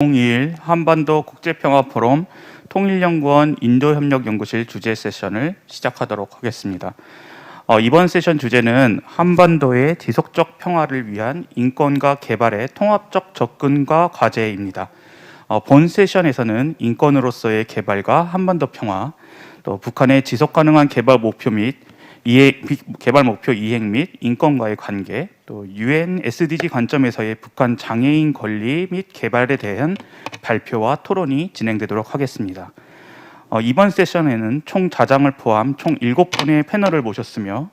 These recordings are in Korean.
2021 한반도 국제평화포럼 통일연구원 인도협력연구실 주재 세션을 시작하도록 하겠습니다. 이번 세션 주제는 한반도의 지속적 평화를 위한 인권과 개발의 통합적 접근과 과제입니다. 본 세션에서는 인권으로서의 개발과 한반도 평화, 또 북한의 지속가능한 개발 목표 이행 및 인권과의 관계, 또 UN SDG 관점에서의 북한 장애인 권리 및 개발에 대한 발표와 토론이 진행되도록 하겠습니다. 이번 세션에는 총 자장을 포함 총 7분의 패널을 모셨으며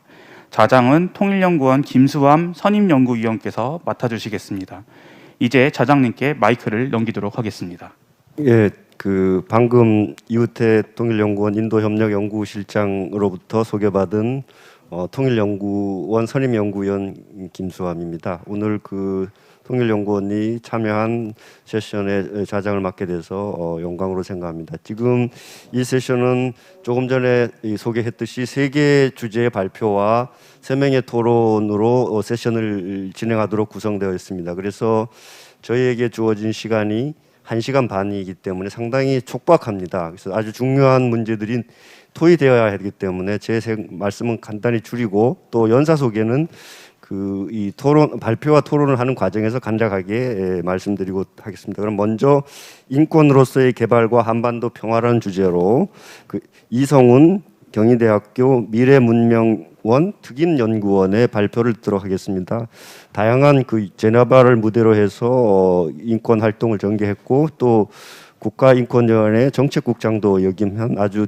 자장은 통일연구원 김수함 선임연구위원께서 맡아주시겠습니다. 이제 자장님께 마이크를 넘기도록 하겠습니다. 예, 방금 이우태 통일연구원 인도협력연구실장으로부터 소개받은 통일연구원 선임연구위원 김수함입니다. 오늘 통일연구원이 참여한 세션에 자장을 맡게 돼서 영광으로 생각합니다. 지금 이 세션은 조금 전에 소개했듯이 3개 주제의 발표와 3명의 토론으로 세션을 진행하도록 구성되어 있습니다. 그래서 저희에게 주어진 시간이 1시간 반이기 때문에 상당히 촉박합니다. 그래서 아주 중요한 문제들이 토의되어야 하기 때문에 제 말씀은 간단히 줄이고, 또 연사 속에는 이 발표와 토론을 하는 과정에서 간략하게 말씀드리고 하겠습니다. 그럼 먼저 인권으로서의 개발과 한반도 평화라는 주제로 이성훈 경희대학교 미래문명원 특임연구원의 발표를 듣도록 하겠습니다. 다양한 제네바를 무대로 해서 인권 활동을 전개했고, 또 국가인권위원회 정책국장도 역임한 아주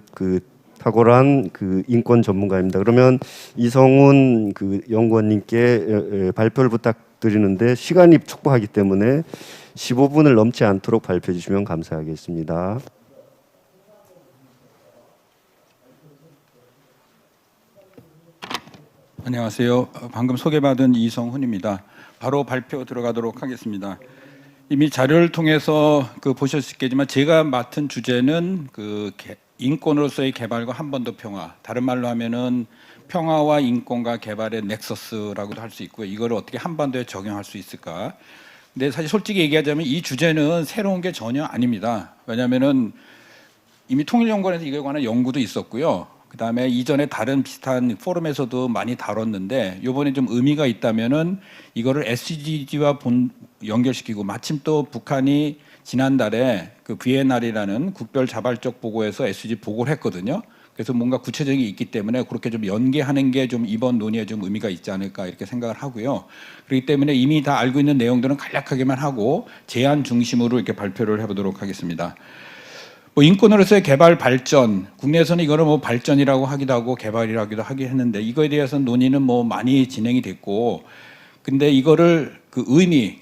탁월한 인권 전문가입니다. 그러면 이성훈 연구원님께 발표를 부탁드리는데 시간이 촉박하기 때문에 15분을 넘지 않도록 발표해 주시면 감사하겠습니다. 안녕하세요. 방금 소개받은 이성훈입니다. 바로 발표 들어가도록 하겠습니다. 이미 자료를 통해서 보셨겠지만 제가 맡은 주제는 인권으로서의 개발과 한반도 평화, 다른 말로 하면은 평화와 인권과 개발의 넥서스라고도 할 수 있고요. 이걸 어떻게 한반도에 적용할 수 있을까? 근데 사실 솔직히 얘기하자면 이 주제는 새로운 게 전혀 아닙니다. 왜냐하면은 이미 통일연구원에서 이거에 관한 연구도 있었고요. 그다음에 이전에 다른 비슷한 포럼에서도 많이 다뤘는데 이번에 좀 의미가 있다면은 이거를 SDG와 연결시키고, 마침 또 북한이 지난달에 비엔날이라는 국별 자발적 보고에서 SDG 보고를 했거든요. 그래서 뭔가 구체적인 게 있기 때문에 그렇게 좀 연계하는 게 좀 이번 논의에 좀 의미가 있지 않을까 이렇게 생각을 하고요. 그렇기 때문에 이미 다 알고 있는 내용들은 간략하게만 하고 제안 중심으로 이렇게 발표를 해보도록 하겠습니다. 인권으로서의 개발 발전, 국내에서는 이거를 발전이라고 하기도 하고 개발이라기도 하긴 했는데, 이거에 대해서는 논의는 많이 진행이 됐고, 근데 이거를 의미,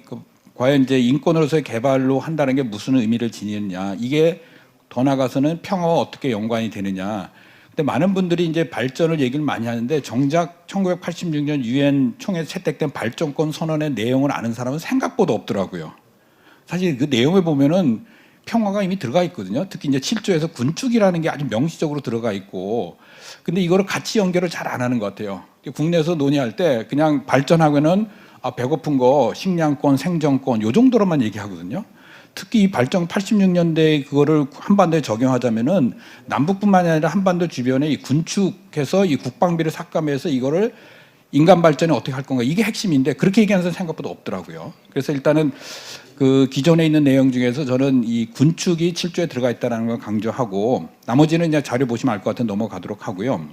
과연 이제 인권으로서의 개발로 한다는 게 무슨 의미를 지니느냐, 이게 더 나아가서는 평화와 어떻게 연관이 되느냐. 근데 많은 분들이 이제 발전을 얘기를 많이 하는데, 정작 1986년 유엔 총회에서 채택된 발전권 선언의 내용을 아는 사람은 생각보다 없더라고요. 사실 그 내용을 보면은 평화가 이미 들어가 있거든요. 특히 이제 7조에서 군축이라는 게 아주 명시적으로 들어가 있고, 근데 이거를 같이 연결을 잘 안 하는 것 같아요. 국내에서 논의할 때 그냥 발전하고는 배고픈 거, 식량권, 생존권 요 정도로만 얘기하거든요. 특히 이 발전 86년대에 그거를 한반도에 적용하자면은 남북뿐만 아니라 한반도 주변에 이 군축해서 이 국방비를 삭감해서 이거를 인간 발전에 어떻게 할 건가, 이게 핵심인데 그렇게 얘기하는 사람 생각보다 없더라고요. 그래서 일단은 기존에 있는 내용 중에서 저는 이 군축이 7조에 들어가 있다는 걸 강조하고, 나머지는 이제 자료 보시면 알 것 같아 넘어가도록 하고요.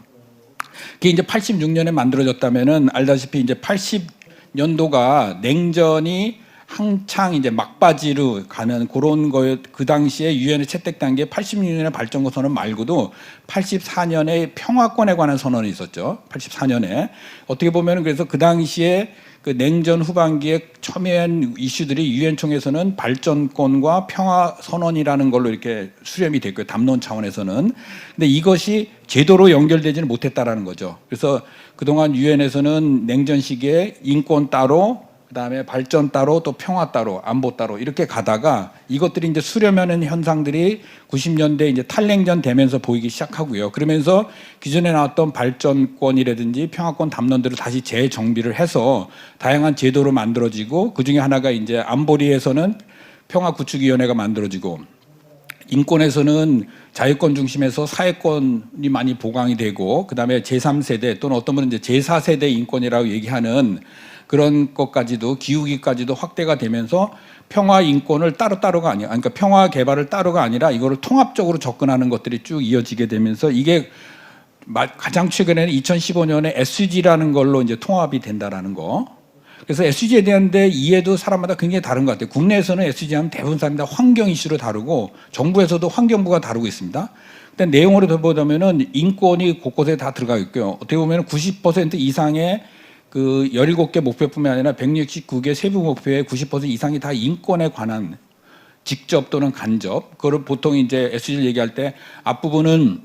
그게 이제 86년에 만들어졌다면은 알다시피 이제 80년도가 냉전이 한창 이제 막바지로 가는 그런 거에, 그 당시에 유엔에 채택된 게 86년에 발전권 선언 말고도 84년에 평화권에 관한 선언이 있었죠. 84년에 어떻게 보면은, 그래서 그 당시에 냉전 후반기에 첨예한 이슈들이 유엔 총회에서는 발전권과 평화 선언이라는 걸로 이렇게 수렴이 됐고요. 담론 차원에서는. 근데 이것이 제도로 연결되지는 못했다라는 거죠. 그래서 그동안 유엔에서는 냉전 시기에 인권 따로, 그다음에 발전 따로, 또 평화 따로, 안보 따로 이렇게 가다가 이것들이 이제 수렴하는 현상들이 90년대 이제 탈냉전 되면서 보이기 시작하고요. 그러면서 기존에 나왔던 발전권이라든지 평화권 담론들을 다시 재정비를 해서 다양한 제도로 만들어지고, 그 중에 하나가 이제 안보리에서는 평화구축위원회가 만들어지고, 인권에서는 자유권 중심에서 사회권이 많이 보강이 되고, 그다음에 제3세대 또는 어떤 분은 이제 제4세대 인권이라고 얘기하는 그런 것까지도, 기후기까지도 확대가 되면서 평화 인권을 따로따로가 아니야. 그러니까 평화 개발을 따로가 아니라 이거를 통합적으로 접근하는 것들이 쭉 이어지게 되면서, 이게 가장 최근에는 2015년에 SDG라는 걸로 이제 통합이 된다라는 거. 그래서 SDG에 대한 데 이해도 사람마다 굉장히 다른 것 같아요. 국내에서는 SDG 하면 대부분 사람이 다 환경 이슈로 다루고, 정부에서도 환경부가 다루고 있습니다. 근데 내용으로 더 보자면은 인권이 곳곳에 다 들어가 있고요. 어떻게 보면 90% 이상의 그 17개 목표뿐만 아니라 169개 세부 목표의 90% 이상이 다 인권에 관한, 직접 또는 간접. 그걸 보통 이제 SDG를 얘기할 때 앞부분은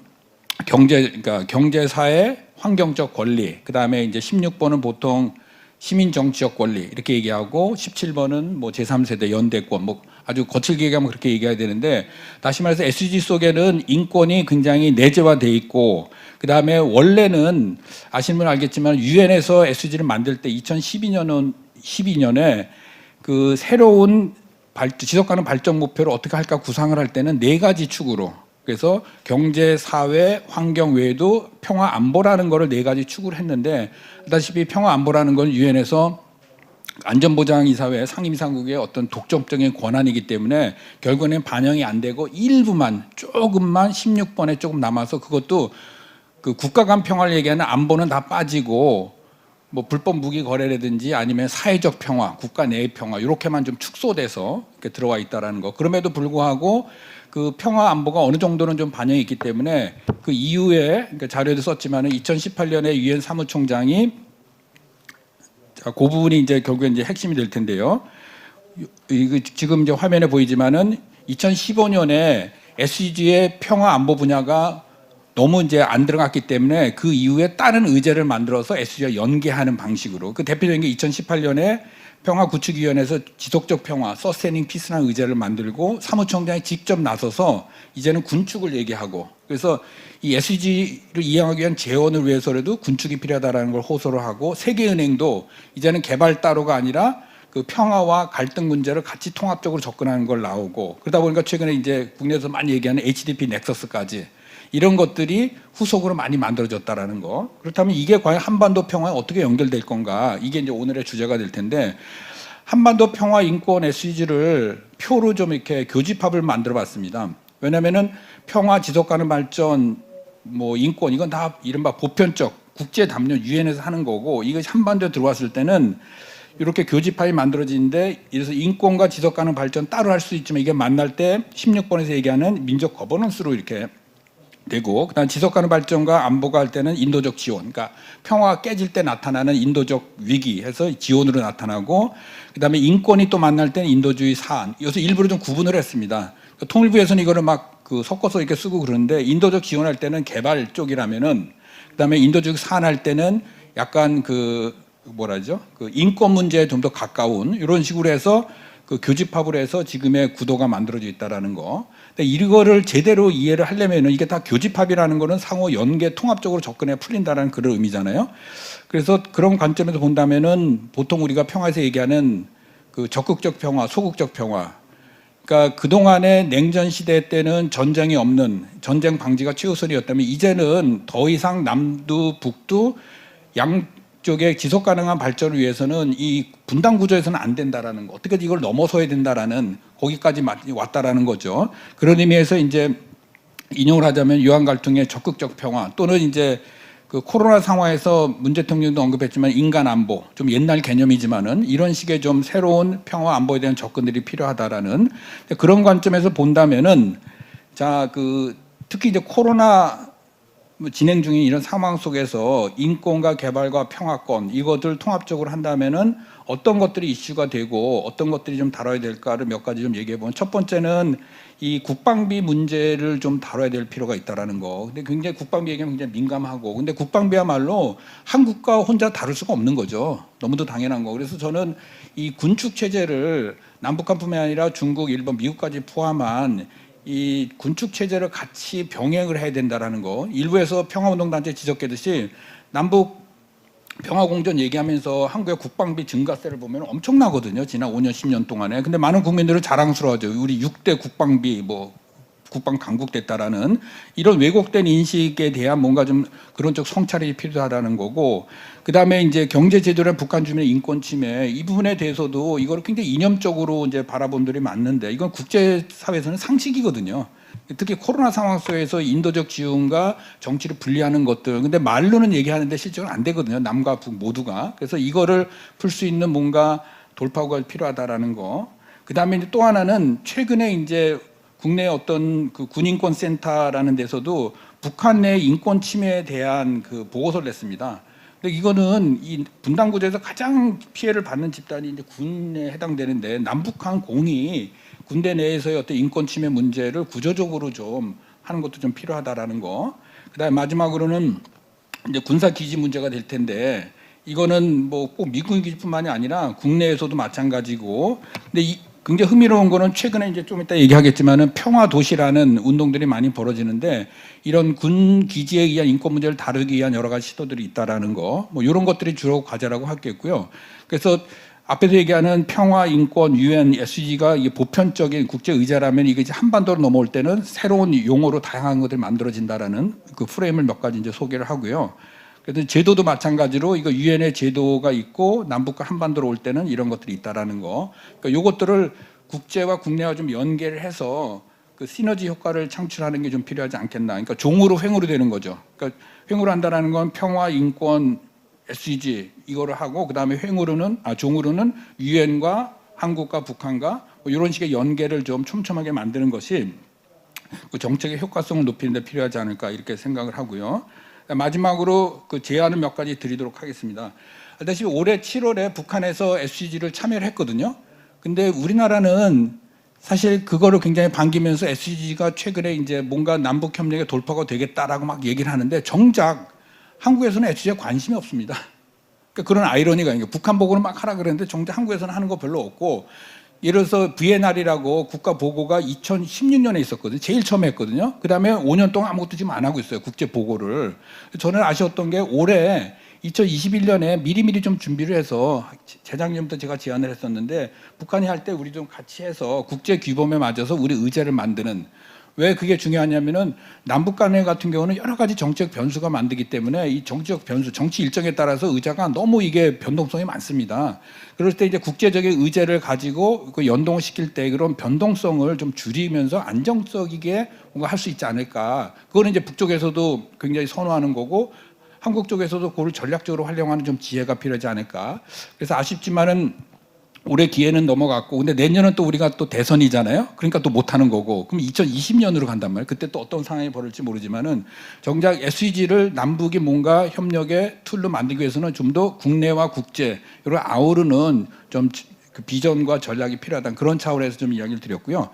그러니까 경제, 사회, 환경적 권리. 그다음에 이제 16번은 보통 시민 정치적 권리 이렇게 얘기하고, 17번은 뭐 제3세대 연대권, 뭐 아주 거칠게 얘기하면 그렇게 얘기해야 되는데, 다시 말해서 SDG 속에는 인권이 굉장히 내재화돼 있고, 그다음에 원래는 아시는 분은 알겠지만 유엔에서 SDG를 만들 때 2012년에 그 새로운 지속 가능 발전 목표를 어떻게 할까 구상을 할 때는 4가지 축으로, 그래서 경제, 사회, 환경 외에도 평화 안보라는 거를 4가지 축으로 했는데, 아시다시피 평화 안보라는 건 유엔에서 안전보장이사회 상임이사국의 어떤 독점적인 권한이기 때문에 결국에는 반영이 안 되고 일부만 조금만 16번에 조금 남아서, 그것도 그 국가 간 평화를 얘기하는 안보는 다 빠지고 뭐 불법 무기 거래라든지 아니면 사회적 평화, 국가 내의 평화 이렇게만 좀 축소돼서 이렇게 들어와 있다라는 거. 그럼에도 불구하고 그 평화 안보가 어느 정도는 좀 반영이 있기 때문에 그 이후에, 그러니까 자료에도 썼지만은 2018년에 유엔 사무총장이, 그 부분이 이제 결국에 이제 핵심이 될 텐데요. 지금 이제 화면에 보이지만은 2015년에 SDG의 평화 안보 분야가 너무 이제 안 들어갔기 때문에 그 이후에 다른 의제를 만들어서 SDG와 연계하는 방식으로, 그 대표적인 게 2018년에 평화구축위원회에서 지속적 평화, 서스테이닝 피스라는 의제를 만들고 사무총장이 직접 나서서 이제는 군축을 얘기하고, 그래서 이 SDG를 이행하기 위한 재원을 위해서라도 군축이 필요하다라는 걸 호소를 하고, 세계은행도 이제는 개발 따로가 아니라 그 평화와 갈등 문제를 같이 통합적으로 접근하는 걸 나오고, 그러다 보니까 최근에 이제 국내에서 많이 얘기하는 HDP 넥서스까지 이런 것들이 후속으로 많이 만들어졌다라는 거. 그렇다면 이게 과연 한반도 평화에 어떻게 연결될 건가? 이게 이제 오늘의 주제가 될 텐데, 한반도 평화 인권 SDG를 표로 좀 이렇게 교집합을 만들어 봤습니다. 왜냐면은 평화 지속 가능 발전, 뭐 인권, 이건 다 이른바 보편적 국제 담론 유엔에서 하는 거고, 이거 한반도에 들어왔을 때는 이렇게 교집합이 만들어지는데, 이래서 인권과 지속 가능 발전 따로 할 수 있지만 이게 만날 때 16번에서 얘기하는 민족 거버넌스로 이렇게 되고, 그다음 지속 가능 발전과 안보가 할 때는 인도적 지원, 그러니까 평화가 깨질 때 나타나는 인도적 위기 해서 지원으로 나타나고, 그다음에 인권이 또 만날 때는 인도주의 사안. 여기서 일부러 좀 구분을 했습니다. 그러니까 통일부에서는 이거를 막 그 섞어서 이렇게 쓰고 그러는데, 인도적 지원할 때는 개발 쪽이라면은, 그다음에 인도적 사안할 때는 약간 그 뭐라죠? 그 인권 문제에 좀 더 가까운 이런 식으로 해서 그 교집합으로 해서 지금의 구도가 만들어져 있다라는 거. 근데 이거를 제대로 이해를 하려면은, 이게 다 교집합이라는 거는 상호 연계 통합적으로 접근해 풀린다라는 그런 의미잖아요. 그래서 그런 관점에서 본다면은 보통 우리가 평화에서 얘기하는 그 적극적 평화, 소극적 평화. 그러니까 그동안의 냉전 시대 때는 전쟁이 없는, 전쟁 방지가 최우선이었다면 이제는 더 이상 남도 북도 양쪽의 지속 가능한 발전을 위해서는 이 분단 구조에서는 안 된다라는 거, 어떻게든 이걸 넘어서야 된다라는, 거기까지 왔다라는 거죠. 그런 의미에서 이제 인용을 하자면 유한 갈등의 적극적 평화, 또는 이제 그 코로나 상황에서 문 대통령도 언급했지만 인간 안보, 좀 옛날 개념이지만은 이런 식의 좀 새로운 평화 안보에 대한 접근들이 필요하다라는 그런 관점에서 본다면은, 자, 그 특히 이제 코로나 진행 중인 이런 상황 속에서 인권과 개발과 평화권 이것들 통합적으로 한다면은 어떤 것들이 이슈가 되고 어떤 것들이 좀 다뤄야 될까를 몇 가지 좀 얘기해 보면, 첫 번째는 이 국방비 문제를 좀 다뤄야 될 필요가 있다라는 거. 근데 굉장히 국방비 얘기하면 굉장히 민감하고, 근데 국방비야말로 한국과 혼자 다룰 수가 없는 거죠. 너무도 당연한 거. 그래서 저는 이 군축 체제를 남북한뿐만 아니라 중국, 일본, 미국까지 포함한 이 군축 체제를 같이 병행을 해야 된다라는 거. 일부에서 평화운동단체 지적했듯이 남북 평화공존 얘기하면서 한국의 국방비 증가세를 보면 엄청나거든요. 지난 5년, 10년 동안에. 근데 많은 국민들은 자랑스러워하죠. 우리 6대 국방비 뭐 국방 강국됐다라는 이런 왜곡된 인식에 대한 뭔가 좀 그런 쪽 성찰이 필요하다는 거고, 그다음에 이제 경제 제도랑 북한 주민의 인권 침해 이 부분에 대해서도 이거를 굉장히 이념적으로 이제 바라본 분들이 많는데 이건 국제 사회에서는 상식이거든요. 특히 코로나 상황 속에서 인도적 지원과 정치를 분리하는 것들, 근데 말로는 얘기하는데 실제로는 안 되거든요. 남과 북 모두가. 그래서 이거를 풀 수 있는 뭔가 돌파구가 필요하다라는 거. 그다음에 이제 또 하나는 최근에 이제 국내 어떤 그 군인권 센터라는 데서도 북한 내 인권 침해에 대한 그 보고서를 냈습니다. 근데 이거는 이 분단 구조에서 가장 피해를 받는 집단이 이제 군에 해당되는데, 남북한 공이 군대 내에서의 어떤 인권 침해 문제를 구조적으로 좀 하는 것도 좀 필요하다라는 거. 그다음에 마지막으로는 이제 군사 기지 문제가 될 텐데, 이거는 뭐 꼭 미군 기지뿐만이 아니라 국내에서도 마찬가지고. 근데 이 굉장히 흥미로운 거는 최근에 이제 좀 이따 얘기하겠지만은 평화 도시라는 운동들이 많이 벌어지는데, 이런 군 기지에 의한 인권 문제를 다루기 위한 여러 가지 시도들이 있다라는 거, 뭐 이런 것들이 주로 과제라고 하겠고요. 그래서 앞에서 얘기하는 평화, 인권, UN, SDG가 이게 보편적인 국제 의제라면, 이게 이제 한반도로 넘어올 때는 새로운 용어로 다양한 것들이 만들어진다라는 그 프레임을 몇 가지 이제 소개를 하고요. 그래서 제도도 마찬가지로 이거 유엔의 제도가 있고 남북과 한반도로 올 때는 이런 것들이 있다라는 거. 그러니까 요것들을 국제와 국내와 좀 연계를 해서 그 시너지 효과를 창출하는 게 좀 필요하지 않겠나. 그러니까 종으로 횡으로 되는 거죠. 그러니까 횡으로 한다라는 건 평화, 인권, SDG 이거를 하고, 그다음에 종으로는 유엔과 한국과 북한과 뭐 이런 식의 연계를 좀 촘촘하게 만드는 것이 그 정책의 효과성을 높이는 데 필요하지 않을까 이렇게 생각을 하고요. 마지막으로 그 제안을 몇 가지 드리도록 하겠습니다. 알다시피 올해 7월에 북한에서 SDG를 참여를 했거든요. 근데 우리나라는 사실 그거를 굉장히 반기면서 SDG가 최근에 이제 뭔가 남북 협력의 돌파가 되겠다라고 막 얘기를 하는데, 정작 한국에서는 SDG에 관심이 없습니다. 그러니까 그런 아이러니가 있는 거예요. 북한 보고는 막 하라 그랬는데 정작 한국에서는 하는 거 별로 없고, 예를 들어서 VNR이라고 국가 보고가 2016년에 있었거든요. 제일 처음에 했거든요. 그 다음에 5년 동안 아무것도 지금 안 하고 있어요. 국제 보고를. 저는 아쉬웠던 게 올해 2021년에 미리미리 좀 준비를 해서, 재작년부터 제가 제안을 했었는데 북한이 할 때 우리 좀 같이 해서 국제 규범에 맞아서 우리 의제를 만드는. 왜 그게 중요하냐면은 남북 간의 같은 경우는 여러 가지 정책 변수가 만들기 때문에 이 정치적 변수, 정치 일정에 따라서 의제가 너무 이게 변동성이 많습니다. 그럴 때 이제 국제적인 의제를 가지고 그 연동을 시킬 때 그런 변동성을 좀 줄이면서 안정적이게 뭔가 할 수 있지 않을까. 그거는 이제 북쪽에서도 굉장히 선호하는 거고, 한국 쪽에서도 그걸 전략적으로 활용하는 좀 지혜가 필요하지 않을까. 그래서 아쉽지만은 올해 기회는 넘어갔고, 근데 내년은 또 우리가 또 대선이잖아요. 그러니까 또 못하는 거고, 그럼 2020년으로 간단 말이에요. 그때 또 어떤 상황이 벌어질지 모르지만은 정작 SDG를 남북이 뭔가 협력의 툴로 만들기 위해서는 좀 더 국내와 국제 이걸 아우르는 좀 그 비전과 전략이 필요하다는 그런 차원에서 좀 이야기를 드렸고요.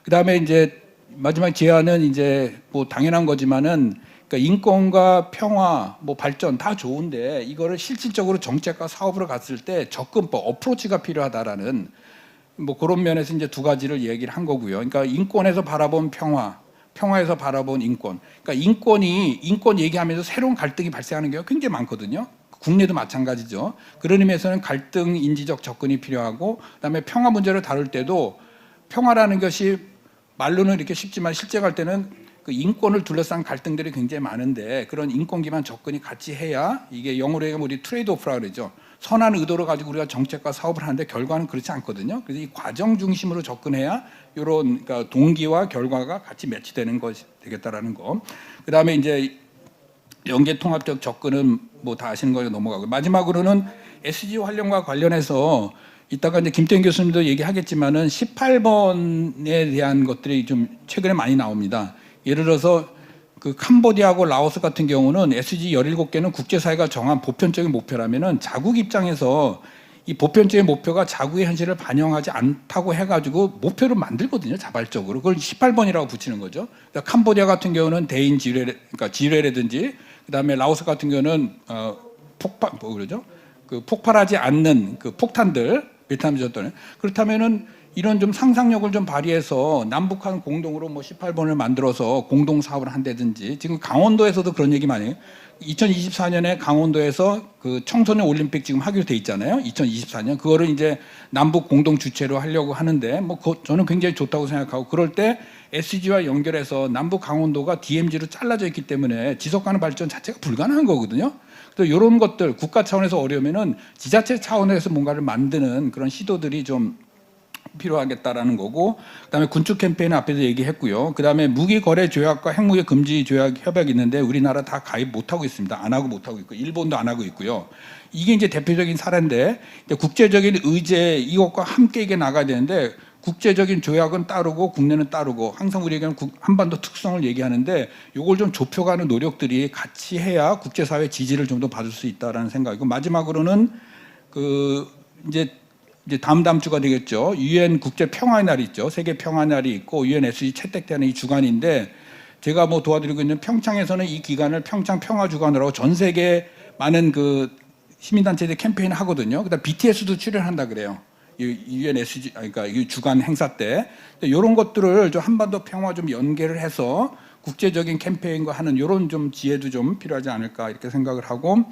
그 다음에 이제 마지막 제안은 이제 뭐 당연한 거지만은, 그러니까 인권과 평화, 뭐 발전 다 좋은데 이거를 실질적으로 정책과 사업으로 갔을 때 접근법, 어프로치가 필요하다라는 뭐 그런 면에서 이제 두 가지를 얘기를 한 거고요. 그러니까 인권에서 바라본 평화, 평화에서 바라본 인권. 그러니까 인권 얘기하면서 새로운 갈등이 발생하는 경우가 굉장히 많거든요. 국내도 마찬가지죠. 그런 의미에서는 갈등 인지적 접근이 필요하고, 그다음에 평화 문제를 다룰 때도 평화라는 것이 말로는 이렇게 쉽지만 실제 갈 때는 그 인권을 둘러싼 갈등들이 굉장히 많은데, 그런 인권 기반 접근이 같이 해야, 이게 영어로 얘기하면 우리 트레이드 오프라 그러죠. 선한 의도를 가지고 우리가 정책과 사업을 하는데 결과는 그렇지 않거든요. 그래서 이 과정 중심으로 접근해야 이런 그러니까 동기와 결과가 같이 매치되는 것이 되겠다라는 거. 그다음에 이제 연계 통합적 접근은 뭐 다 아시는 거에 넘어가고, 마지막으로는 SDG 활용과 관련해서 이따가 이제 김태현 교수님도 얘기하겠지만은 18번에 대한 것들이 좀 최근에 많이 나옵니다. 예를 들어서 그 캄보디아하고 라오스 같은 경우는 SDG 17개는 국제사회가 정한 보편적인 목표라면은 자국 입장에서 이 보편적인 목표가 자국의 현실을 반영하지 않다고 해가지고 목표를 만들거든요, 자발적으로. 그걸 18번이라고 붙이는 거죠. 그러니까 캄보디아 같은 경우는 대인 지뢰, 그러니까 지뢰라든지, 그다음에 라오스 같은 경우는 폭발하지 않는 그 폭탄들, 베트남 전도는. 그렇다면은 이런 좀 상상력을 좀 발휘해서 남북한 공동으로 뭐 18번을 만들어서 공동 사업을 한다든지, 지금 강원도에서도 그런 얘기 많이 해요. 2024년에 강원도에서 그 청소년 올림픽 지금 하기로 돼 있잖아요. 2024년 그거를 이제 남북 공동 주최로 하려고 하는데 뭐 저는 굉장히 좋다고 생각하고, 그럴 때 SG와 연결해서 남북 강원도가 DMZ로 잘라져 있기 때문에 지속 가능 발전 자체가 불가능한 거거든요. 그래서 이런 것들 국가 차원에서 어려우면은 지자체 차원에서 뭔가를 만드는 그런 시도들이 좀 필요하겠다라는 거고, 그다음에 군축 캠페인 앞에서 얘기했고요. 그다음에 무기 거래 조약과 핵무기 금지 조약 협약이 있는데 우리나라 다 가입 못 하고 있습니다. 안 하고 못 하고 있고 일본도 안 하고 있고요. 이게 이제 대표적인 사례인데, 국제적인 의제 이것과 함께 이게 나가야 되는데, 국제적인 조약은 따르고 국내는 따르고, 항상 우리에게는 한반도 특성을 얘기하는데 이걸 좀 좁혀가는 노력들이 같이 해야 국제사회 지지를 좀 더 받을 수 있다라는 생각이고, 마지막으로는 그 이제 다음 주가 되겠죠. 유엔 국제 평화의 날이 있죠. 세계 평화 날이 있고 유엔 SDG 채택되는 이 주간인데, 제가 뭐 도와드리고 있는 평창에서는 이 기간을 평창 평화 주간으로 전 세계 많은 그 시민단체들 캠페인을 하거든요. 그다음 BTS도 출연한다 그래요. 유엔 SDG 그러니까 이 주간 행사 때 이런 것들을 좀 한반도 평화 좀 연계를 해서 국제적인 캠페인과 하는 이런 좀 지혜도 좀 필요하지 않을까 이렇게 생각을 하고,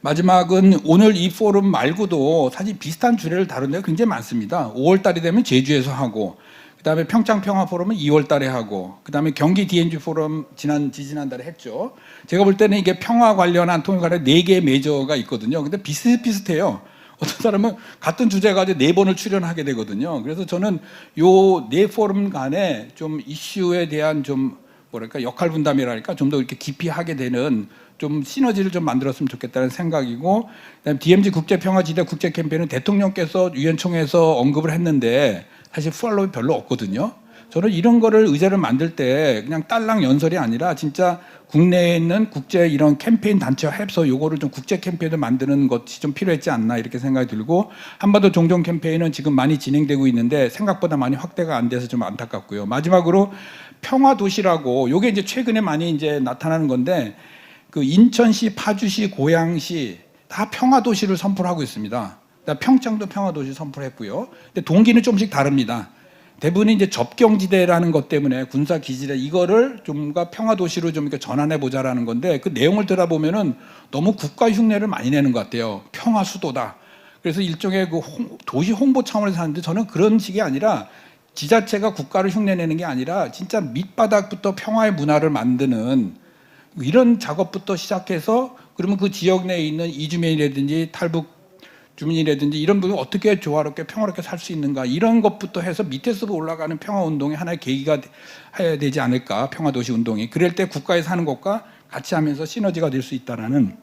마지막은 오늘 이 포럼 말고도 사실 비슷한 주제를 다룬 데가 굉장히 많습니다. 5월 달이 되면 제주에서 하고, 그다음에 평창 평화 포럼은 2월 달에 하고, 그다음에 경기 DMZ 포럼 지지난달에 했죠. 제가 볼 때는 이게 평화 관련한 통일 관련 4개의 메이저가 있거든요. 근데 비슷비슷해요. 어떤 사람은 같은 주제 가지고 4번을 출연하게 되거든요. 그래서 저는 요 4포럼 간에 좀 이슈에 대한 좀 뭐랄까 역할 분담이랄까 좀 더 이렇게 깊이 하게 되는 좀 시너지를 좀 만들었으면 좋겠다는 생각이고, 그다음에 DMZ 국제평화지대 국제 캠페인은 대통령께서 유엔 총회에서 언급을 했는데 사실 팔로우 별로 없거든요. 저는 이런 거를 의제를 만들 때 그냥 딸랑 연설이 아니라 진짜 국내에 있는 국제 이런 캠페인 단체와 해서 요거를 좀 국제 캠페인을 만드는 것이 좀 필요했지 않나 이렇게 생각이 들고, 한반도 종전 캠페인은 지금 많이 진행되고 있는데 생각보다 많이 확대가 안 돼서 좀 안타깝고요. 마지막으로 평화 도시라고 요게 이제 최근에 많이 이제 나타나는 건데, 그 인천시, 파주시, 고양시 다 평화 도시를 선포를 하고 있습니다. 평창도 평화 도시 선포를 했고요. 근데 동기는 조금씩 다릅니다. 대부분이 이제 접경지대라는 것 때문에 군사 기지대 이거를 좀가 평화 도시로 좀 이렇게 전환해 보자라는 건데, 그 내용을 들어보면은 너무 국가 흉내를 많이 내는 것 같아요. 평화 수도다. 그래서 일종의 그 도시 홍보 차원에서 하는데, 저는 그런 식이 아니라 지자체가 국가를 흉내내는 게 아니라 진짜 밑바닥부터 평화의 문화를 만드는 이런 작업부터 시작해서, 그러면 그 지역 내에 있는 이주민이라든지 탈북 주민이라든지 이런 분이 어떻게 조화롭게 평화롭게 살 수 있는가, 이런 것부터 해서 밑에서 올라가는 평화운동의 하나의 계기가 해야 되지 않을까, 평화도시 운동이. 그럴 때 국가에서 하는 것과 같이 하면서 시너지가 될 수 있다라는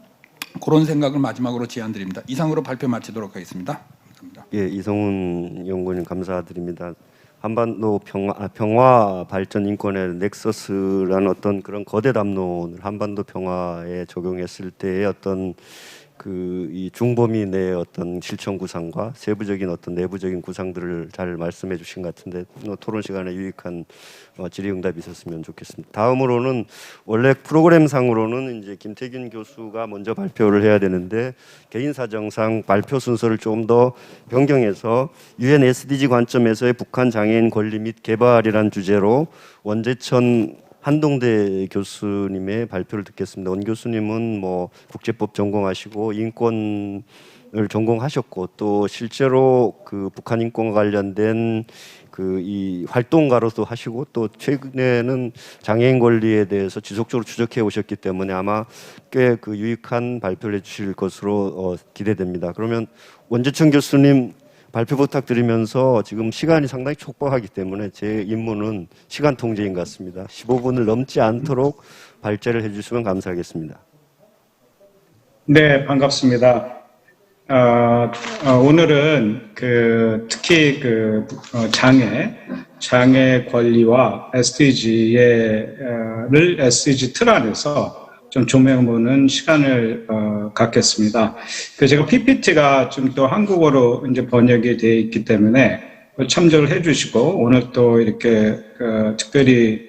그런 생각을 마지막으로 제안드립니다. 이상으로 발표 마치도록 하겠습니다. 감사합니다. 예, 이성훈 연구원님 감사드립니다. 한반도 평화 발전 인권의 넥서스라는 어떤 그런 거대 담론을 한반도 평화에 적용했을 때의 어떤 이 중범위의 어떤 실천 구상과 세부적인 어떤 내부적인 구상들을 잘 말씀해 주신 것 같은데, 토론 시간에 유익한 질의응답이 있었으면 좋겠습니다. 다음으로는 원래 프로그램상으로는 이제 김태균 교수가 먼저 발표를 해야 되는데, 개인 사정상 발표 순서를 좀 더 변경해서 유엔 SDG 관점에서의 북한 장애인 권리 및 개발이란 주제로 원재천 한동대 교수님의 발표를 듣겠습니다. 원 교수님은 뭐 국제법 전공하시고 인권을 전공하셨고, 또 실제로 그 북한 인권과 관련된 이 활동가로도 하시고, 또 최근에는 장애인 권리에 대해서 지속적으로 추적해 오셨기 때문에 아마 꽤 유익한 발표를 해주실 것으로 기대됩니다. 그러면 원재천 교수님 발표 부탁드리면서, 지금 시간이 상당히 촉박하기 때문에 제 임무는 시간 통제인 것 같습니다. 15분을 넘지 않도록 발제를 해주시면 감사하겠습니다. 네, 반갑습니다. 오늘은 특히 장애 권리와 SDG를 SDG 틀 안에서 좀 조명해보는 시간을 갖겠습니다. 제가 PPT가 좀 또 한국어로 이제 번역이 되어 있기 때문에 참조를 해주시고, 오늘 또 이렇게 특별히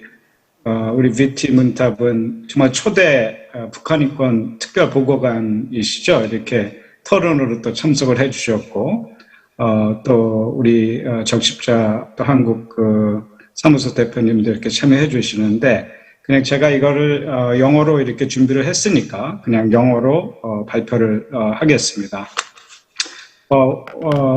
우리 VT 문탑은 정말 초대 북한 인권 특별 보고관이시죠. 이렇게 토론으로 또 참석을 해주셨고, 또 우리 적십자 또 한국 그 사무소 대표님들 이렇게 참여해 주시는데 그냥 제가 이거를 영어로 이렇게 준비를 했으니까 그냥 영어로 발표를 하겠습니다.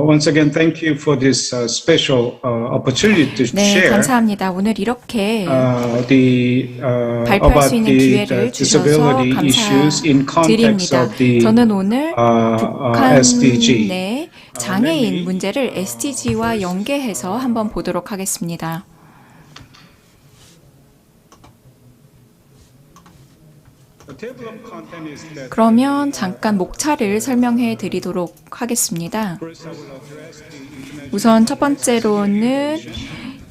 Once again, thank you for this special opportunity to 네, share. 감사합니다. 오늘 이렇게 발표할 발표할 수 있는 기회를 주셔서 감사드립니다. 저는 오늘 북한 SDG. 내 장애인 문제를 SDG와 연계해서 한번 보도록 하겠습니다. 그러면 잠깐 목차를 설명해 드리도록 하겠습니다. 우선 첫 번째로는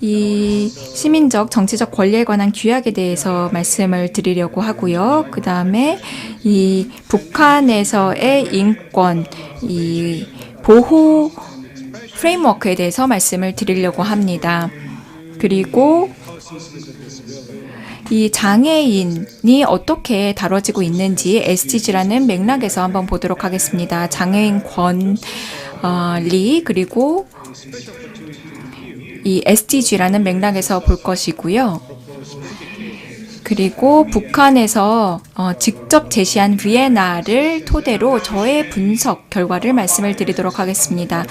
이 시민적 정치적 권리에 관한 규약에 대해서 말씀을 드리려고 하고요. 그 다음에 이 북한에서의 인권, 이 보호 프레임워크에 대해서 말씀을 드리려고 합니다. 그리고 이 장애인이 어떻게 다뤄지고 있는지 SDG라는 맥락에서 한번 보도록 하겠습니다. 장애인 권리 그리고 이 SDG라는 맥락에서 볼 것이고요. 그리고 북한에서 직접 제시한 비엔나를 토대로 저의 분석 결과를 말씀을 드리도록 하겠습니다.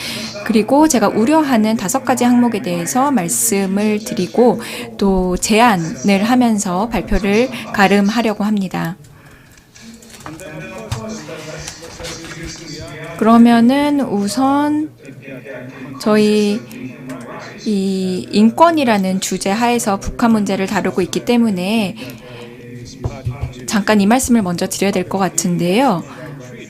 그리고 제가 우려하는 5가지 항목에 대해서 말씀을 드리고 또 제안을 하면서 발표를 가름하려고 합니다. 그러면은 우선 저희 이 인권이라는 주제 하에서 북한 문제를 다루고 있기 때문에 잠깐 이 말씀을 먼저 드려야 될 것 같은데요.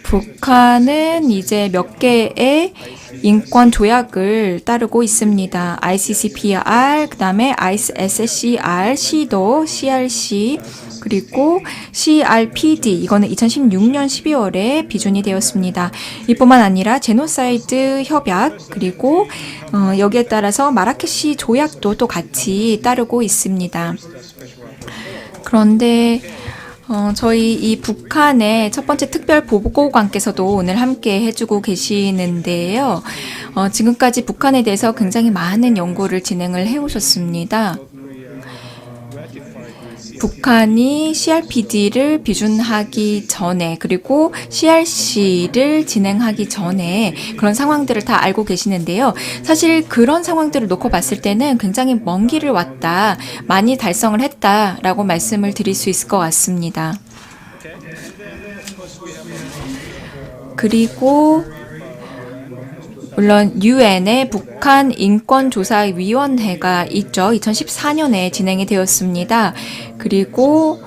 북한은 이제 몇 개의 인권 조약을 따르고 있습니다. ICCPR, 그 다음에 ISSCR, CEDAW, CRC, 그리고 CRPD, 이거는 2016년 12월에 비준이 되었습니다. 이뿐만 아니라 제노사이드 협약, 그리고 여기에 따라서 마라케시 조약도 또 같이 따르고 있습니다. 그런데 저희 이 북한의 첫 번째 특별 보고관께서도 오늘 함께 해주고 계시는데요. 지금까지 북한에 대해서 굉장히 많은 연구를 진행을 해오셨습니다. 북한이 CRPD를 비준하기 전에 그리고 CRC를 진행하기 전에 그런 상황들을 다 알고 계시는데요. 사실 그런 상황들을 놓고 봤을 때는 굉장히 먼 길을 왔다, 많이 달성을 했다라고 말씀을 드릴 수 있을 것 같습니다. 그리고 물론 유엔의 북한 인권조사위원회가 있죠. 2014년에 진행이 되었습니다. 그리고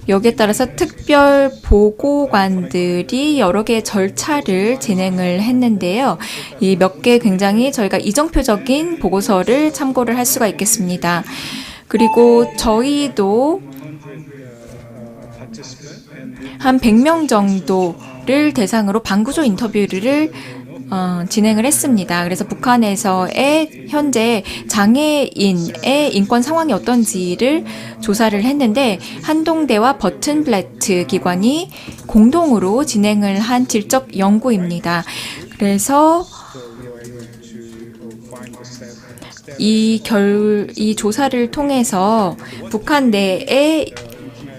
여기에 따라서 특별 보고관들이 여러 개의 절차를 진행을 했는데요. 이 몇 개 굉장히 저희가 이정표적인 보고서를 참고를 할 수가 있겠습니다. 그리고 저희도 한 100명 정도를 대상으로 방구조 인터뷰를 진행을 했습니다. 그래서 북한에서의 현재 장애인의 인권 상황이 어떤지를 조사를 했는데 한동대와 버튼블래트 기관이 공동으로 진행을 한 질적 연구입니다. 그래서 이 조사를 통해서 북한 내의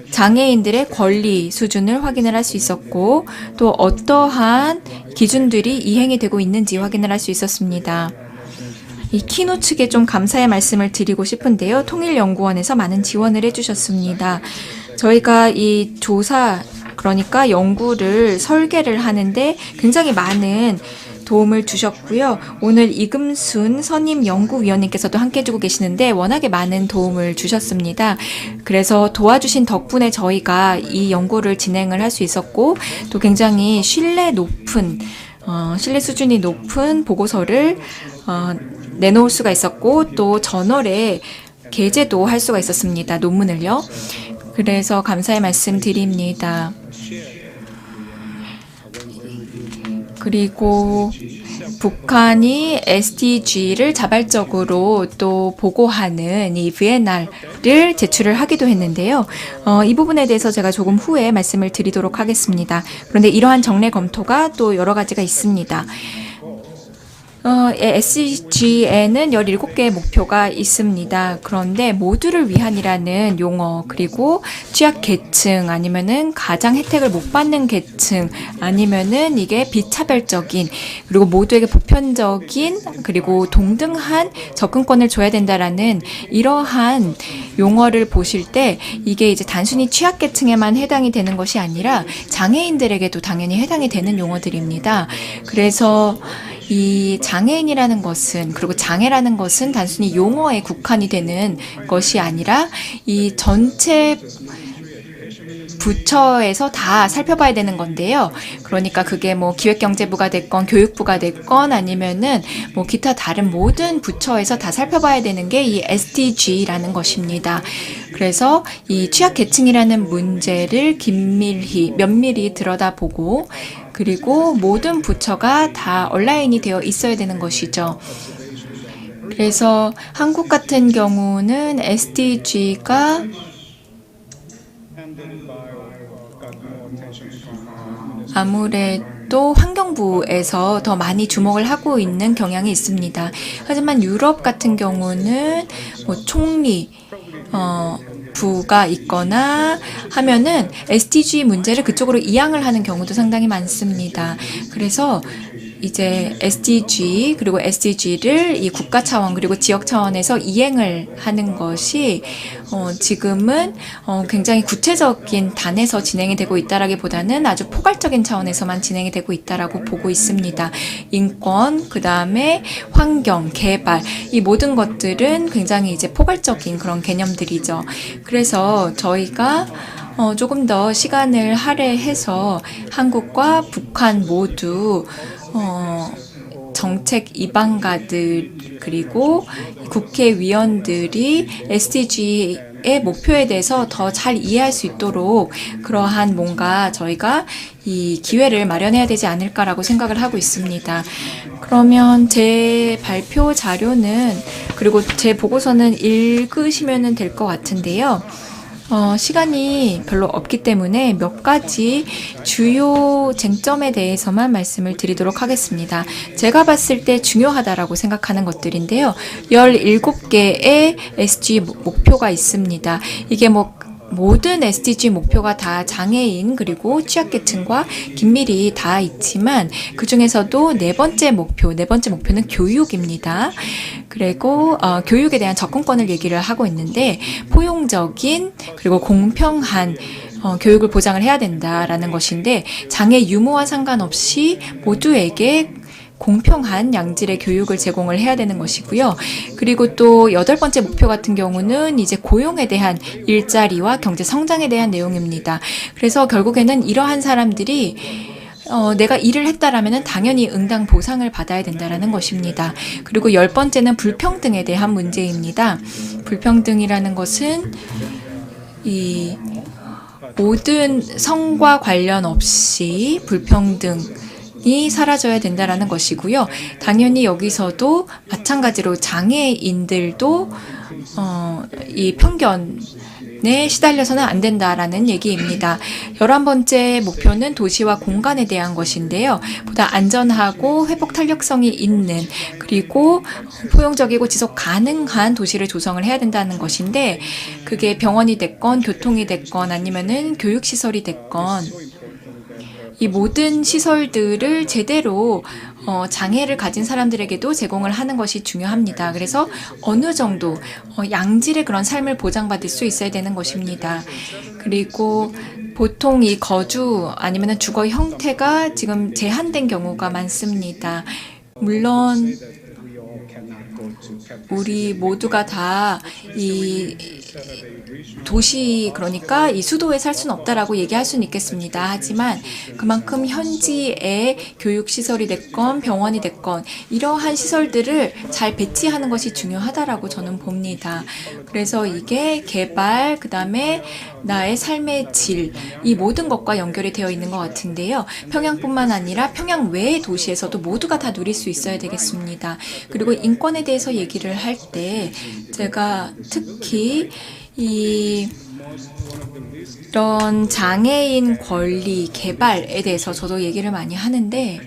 장애인들의 권리 수준을 확인을 할 수 있었고 또 어떠한 기준들이 이행이 되고 있는지 확인을 할 수 있었습니다. 이 키노 측에 좀 감사의 말씀을 드리고 싶은데요. 통일연구원에서 많은 지원을 해주셨습니다. 저희가 이 조사, 그러니까 연구를 설계를 하는데 굉장히 많은 도움을 주셨고요. 오늘 이금순 선임 연구위원님께서도 함께 해주고 계시는데 워낙에 많은 도움을 주셨습니다. 그래서 도와주신 덕분에 저희가 이 연구를 진행을 할 수 있었고 또 굉장히 신뢰 수준이 높은 보고서를 내놓을 수가 있었고 또 저널에 게재도 할 수가 있었습니다. 논문을요. 그래서 감사의 말씀 드립니다. 그리고 북한이 SDG를 자발적으로 또 보고하는 이 비엔날을 제출을 하기도 했는데요. 이 부분에 대해서 제가 조금 후에 말씀을 드리도록 하겠습니다. 그런데 이러한 정례 검토가 또 여러 가지가 있습니다. SDG에는 17개의 목표가 있습니다. 그런데 모두를 위한이라는 용어, 그리고 취약계층, 아니면은 가장 혜택을 못 받는 계층, 아니면은 이게 비차별적인, 그리고 모두에게 보편적인, 그리고 동등한 접근권을 줘야 된다라는 이러한 용어를 보실 때 이게 이제 단순히 취약계층에만 해당이 되는 것이 아니라 장애인들에게도 당연히 해당이 되는 용어들입니다. 그래서 이 장애인이라는 것은, 그리고 장애라는 것은 단순히 용어에 국한이 되는 것이 아니라 이 전체 부처에서 다 살펴봐야 되는 건데요. 그러니까 그게 뭐 기획경제부가 됐건 교육부가 됐건 아니면은 뭐 기타 다른 모든 부처에서 다 살펴봐야 되는 게 이 SDG라는 것입니다. 그래서 이 취약계층이라는 문제를 면밀히 들여다보고, 그리고 모든 부처가 다 온라인이 되어 있어야 되는 것이죠. 그래서 한국 같은 경우는 SDG가 아무래도 환경부에서 더 많이 주목을 하고 있는 경향이 있습니다. 하지만 유럽 같은 경우는 뭐 총리 부가 있거나 하면은 SDG 문제를 그쪽으로 이양을 하는 경우도 상당히 많습니다. 그래서 이제 SDG 그리고 SDG를 이 국가 차원 그리고 지역 차원에서 이행을 하는 것이 지금은 굉장히 구체적인 단에서 진행이 되고 있다라기보다는 아주 포괄적인 차원에서만 진행이 되고 있다라고 보고 있습니다. 인권, 그 다음에 환경, 개발, 이 모든 것들은 굉장히 이제 포괄적인 그런 개념들이죠. 그래서 저희가 조금 더 시간을 할애해서 한국과 북한 모두 정책 입안가들 그리고 국회의원들이 SDG의 목표에 대해서 더 잘 이해할 수 있도록 그러한 뭔가 저희가 이 기회를 마련해야 되지 않을까라고 생각을 하고 있습니다. 그러면 제 발표 자료는 그리고 제 보고서는 읽으시면 될 것 같은데요. 시간이 별로 없기 때문에 몇 가지 주요 쟁점에 대해서만 말씀을 드리도록 하겠습니다. 제가 봤을 때 중요하다라고 생각하는 것들인데요. 17개의 SDG 목표가 있습니다. 이게 모든 SDG 목표가 다 장애인 그리고 취약계층과 긴밀히 다 있지만 그 중에서도 네 번째 목표는 교육입니다. 그리고 교육에 대한 접근권을 얘기를 하고 있는데 포용적인 그리고 공평한 교육을 보장을 해야 된다라는 것인데 장애 유무와 상관없이 모두에게 공평한 양질의 교육을 제공을 해야 되는 것이고요. 그리고 또 8번째 목표 같은 경우는 이제 고용에 대한 일자리와 경제 성장에 대한 내용입니다. 그래서 결국에는 이러한 사람들이 내가 일을 했다라면 당연히 응당 보상을 받아야 된다라는 것입니다. 그리고 10번째는 불평등에 대한 문제입니다. 불평등이라는 것은 이 모든 성과 관련 없이 불평등이 사라져야 된다라는 것이고요. 당연히 여기서도 마찬가지로 장애인들도 이 편견에 시달려서는 안 된다라는 얘기입니다. 11번째 목표는 도시와 공간에 대한 것인데요. 보다 안전하고 회복 탄력성이 있는 그리고 포용적이고 지속 가능한 도시를 조성을 해야 된다는 것인데 그게 병원이 됐건 교통이 됐건 아니면은 교육시설이 됐건 이 모든 시설들을 제대로 장애를 가진 사람들에게도 제공을 하는 것이 중요합니다. 그래서 어느 정도 양질의 그런 삶을 보장받을 수 있어야 되는 것입니다. 그리고 보통 이 거주 아니면 주거 형태가 지금 제한된 경우가 많습니다. 물론 우리 모두가 다 이 도시 그러니까 이 수도에 살 수는 없다라고 얘기할 수는 있겠습니다. 하지만 그만큼 현지의 교육시설이 됐건 병원이 됐건 이러한 시설들을 잘 배치하는 것이 중요하다라고 저는 봅니다. 그래서 이게 개발, 그 다음에 나의 삶의 질, 이 모든 것과 연결이 되어 있는 것 같은데요. 평양뿐만 아니라 평양 외의 도시에서도 모두가 다 누릴 수 있어야 되겠습니다. 그리고 인권에 대해서 얘기를 할 때 제가 특히 이런 장애인 권리 개발에 대해서 저도 얘기를 많이 하는데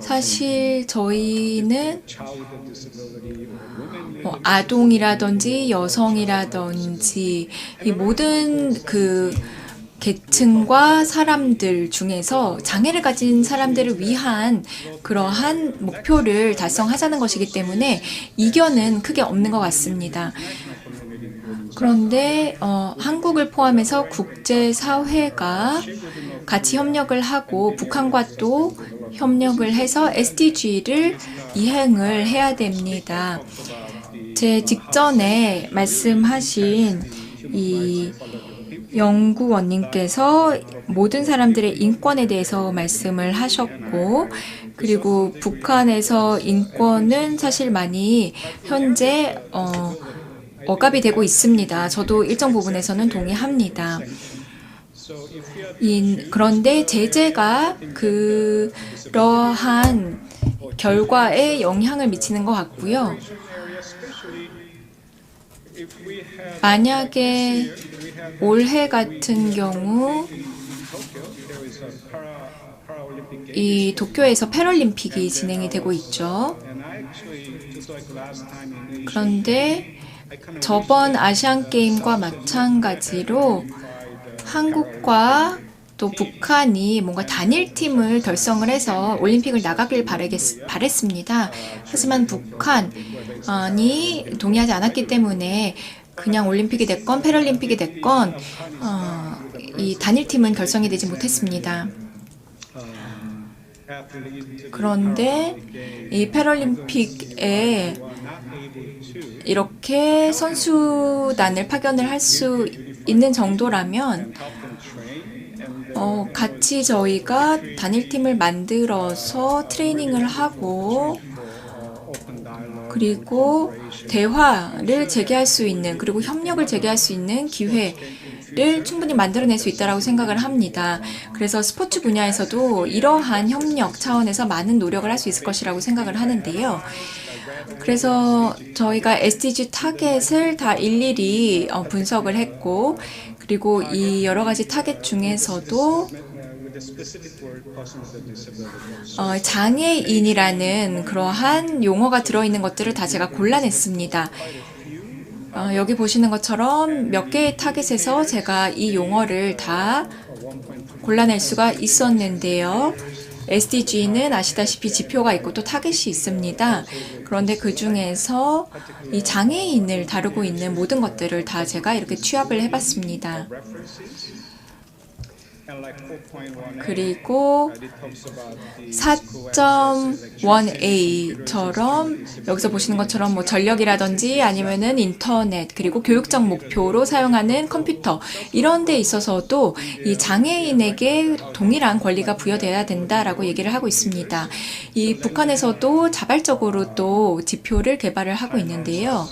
사실 저희는 아동이라든지 여성이라든지 이 모든 그 계층과 사람들 중에서 장애를 가진 사람들을 위한 그러한 목표를 달성하자는 것이기 때문에 이견은 크게 없는 것 같습니다. 그런데 한국을 포함해서 국제사회가 같이 협력을 하고 북한과 또 협력을 해서 SDG를 이행을 해야 됩니다. 제 직전에 말씀하신 이 연구원님께서 모든 사람들의 인권에 대해서 말씀을 하셨고, 그리고 북한에서 인권은 사실 많이 현재 억압이 되고 있습니다. 저도 일정 부분에서는 동의합니다. 그런데 제재가 그러한 결과에 영향을 미치는 것 같고요. 만약에 올해 같은 경우 이 도쿄에서 패럴림픽이 진행이 되고 있죠. 그런데 저번 아시안 게임과 마찬가지로 한국과 또 북한이 뭔가 단일팀을 결성을 해서 올림픽을 나가길 바랬습니다. 하지만 북한이 동의하지 않았기 때문에 그냥 올림픽이 됐건 패럴림픽이 됐건 이 단일팀은 결성이 되지 못했습니다. 그런데 이 패럴림픽에 이렇게 선수단을 파견을 할 수 있는 정도라면 같이 저희가 단일팀을 만들어서 트레이닝을 하고 그리고 대화를 재개할 수 있는 그리고 협력을 재개할 수 있는 기회를 충분히 만들어낼 수 있다고 생각을 합니다. 그래서 스포츠 분야에서도 이러한 협력 차원에서 많은 노력을 할 수 있을 것이라고 생각을 하는데요. 그래서 저희가 SDG 타겟을 다 일일이 분석을 했고, 그리고 이 여러 가지 타겟 중에서도 장애인이라는 그러한 용어가 들어있는 것들을 다 제가 골라냈습니다. 여기 보시는 것처럼 몇 개의 타겟에서 제가 이 용어를 다 골라낼 수가 있었는데요. SDG는 아시다시피 지표가 있고 또 타겟이 있습니다. 그런데 그 중에서 이 장애인을 다루고 있는 모든 것들을 다 제가 이렇게 취합을 해봤습니다. 그리고 4.1a처럼 여기서 보시는 것처럼 뭐 전력이라든지 아니면은 인터넷 그리고 교육적 목표로 사용하는 컴퓨터 이런 데 있어서도 이 장애인에게 동일한 권리가 부여돼야 된다라고 얘기를 하고 있습니다. 이 북한에서도 자발적으로 또 지표를 개발을 하고 있는데요.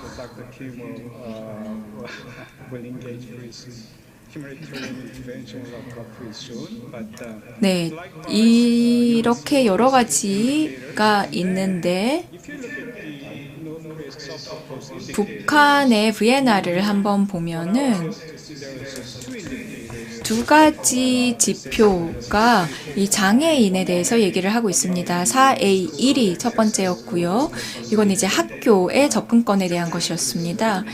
네, 이렇게 여러 가지가 있는데 북한의 VNR을 한번 보면은 두 가지 지표가 이 장애인에 대해서 얘기를 하고 있습니다. 4A1이 첫 번째였고요. 이건 이제 학교의 접근권에 대한 것이었습니다.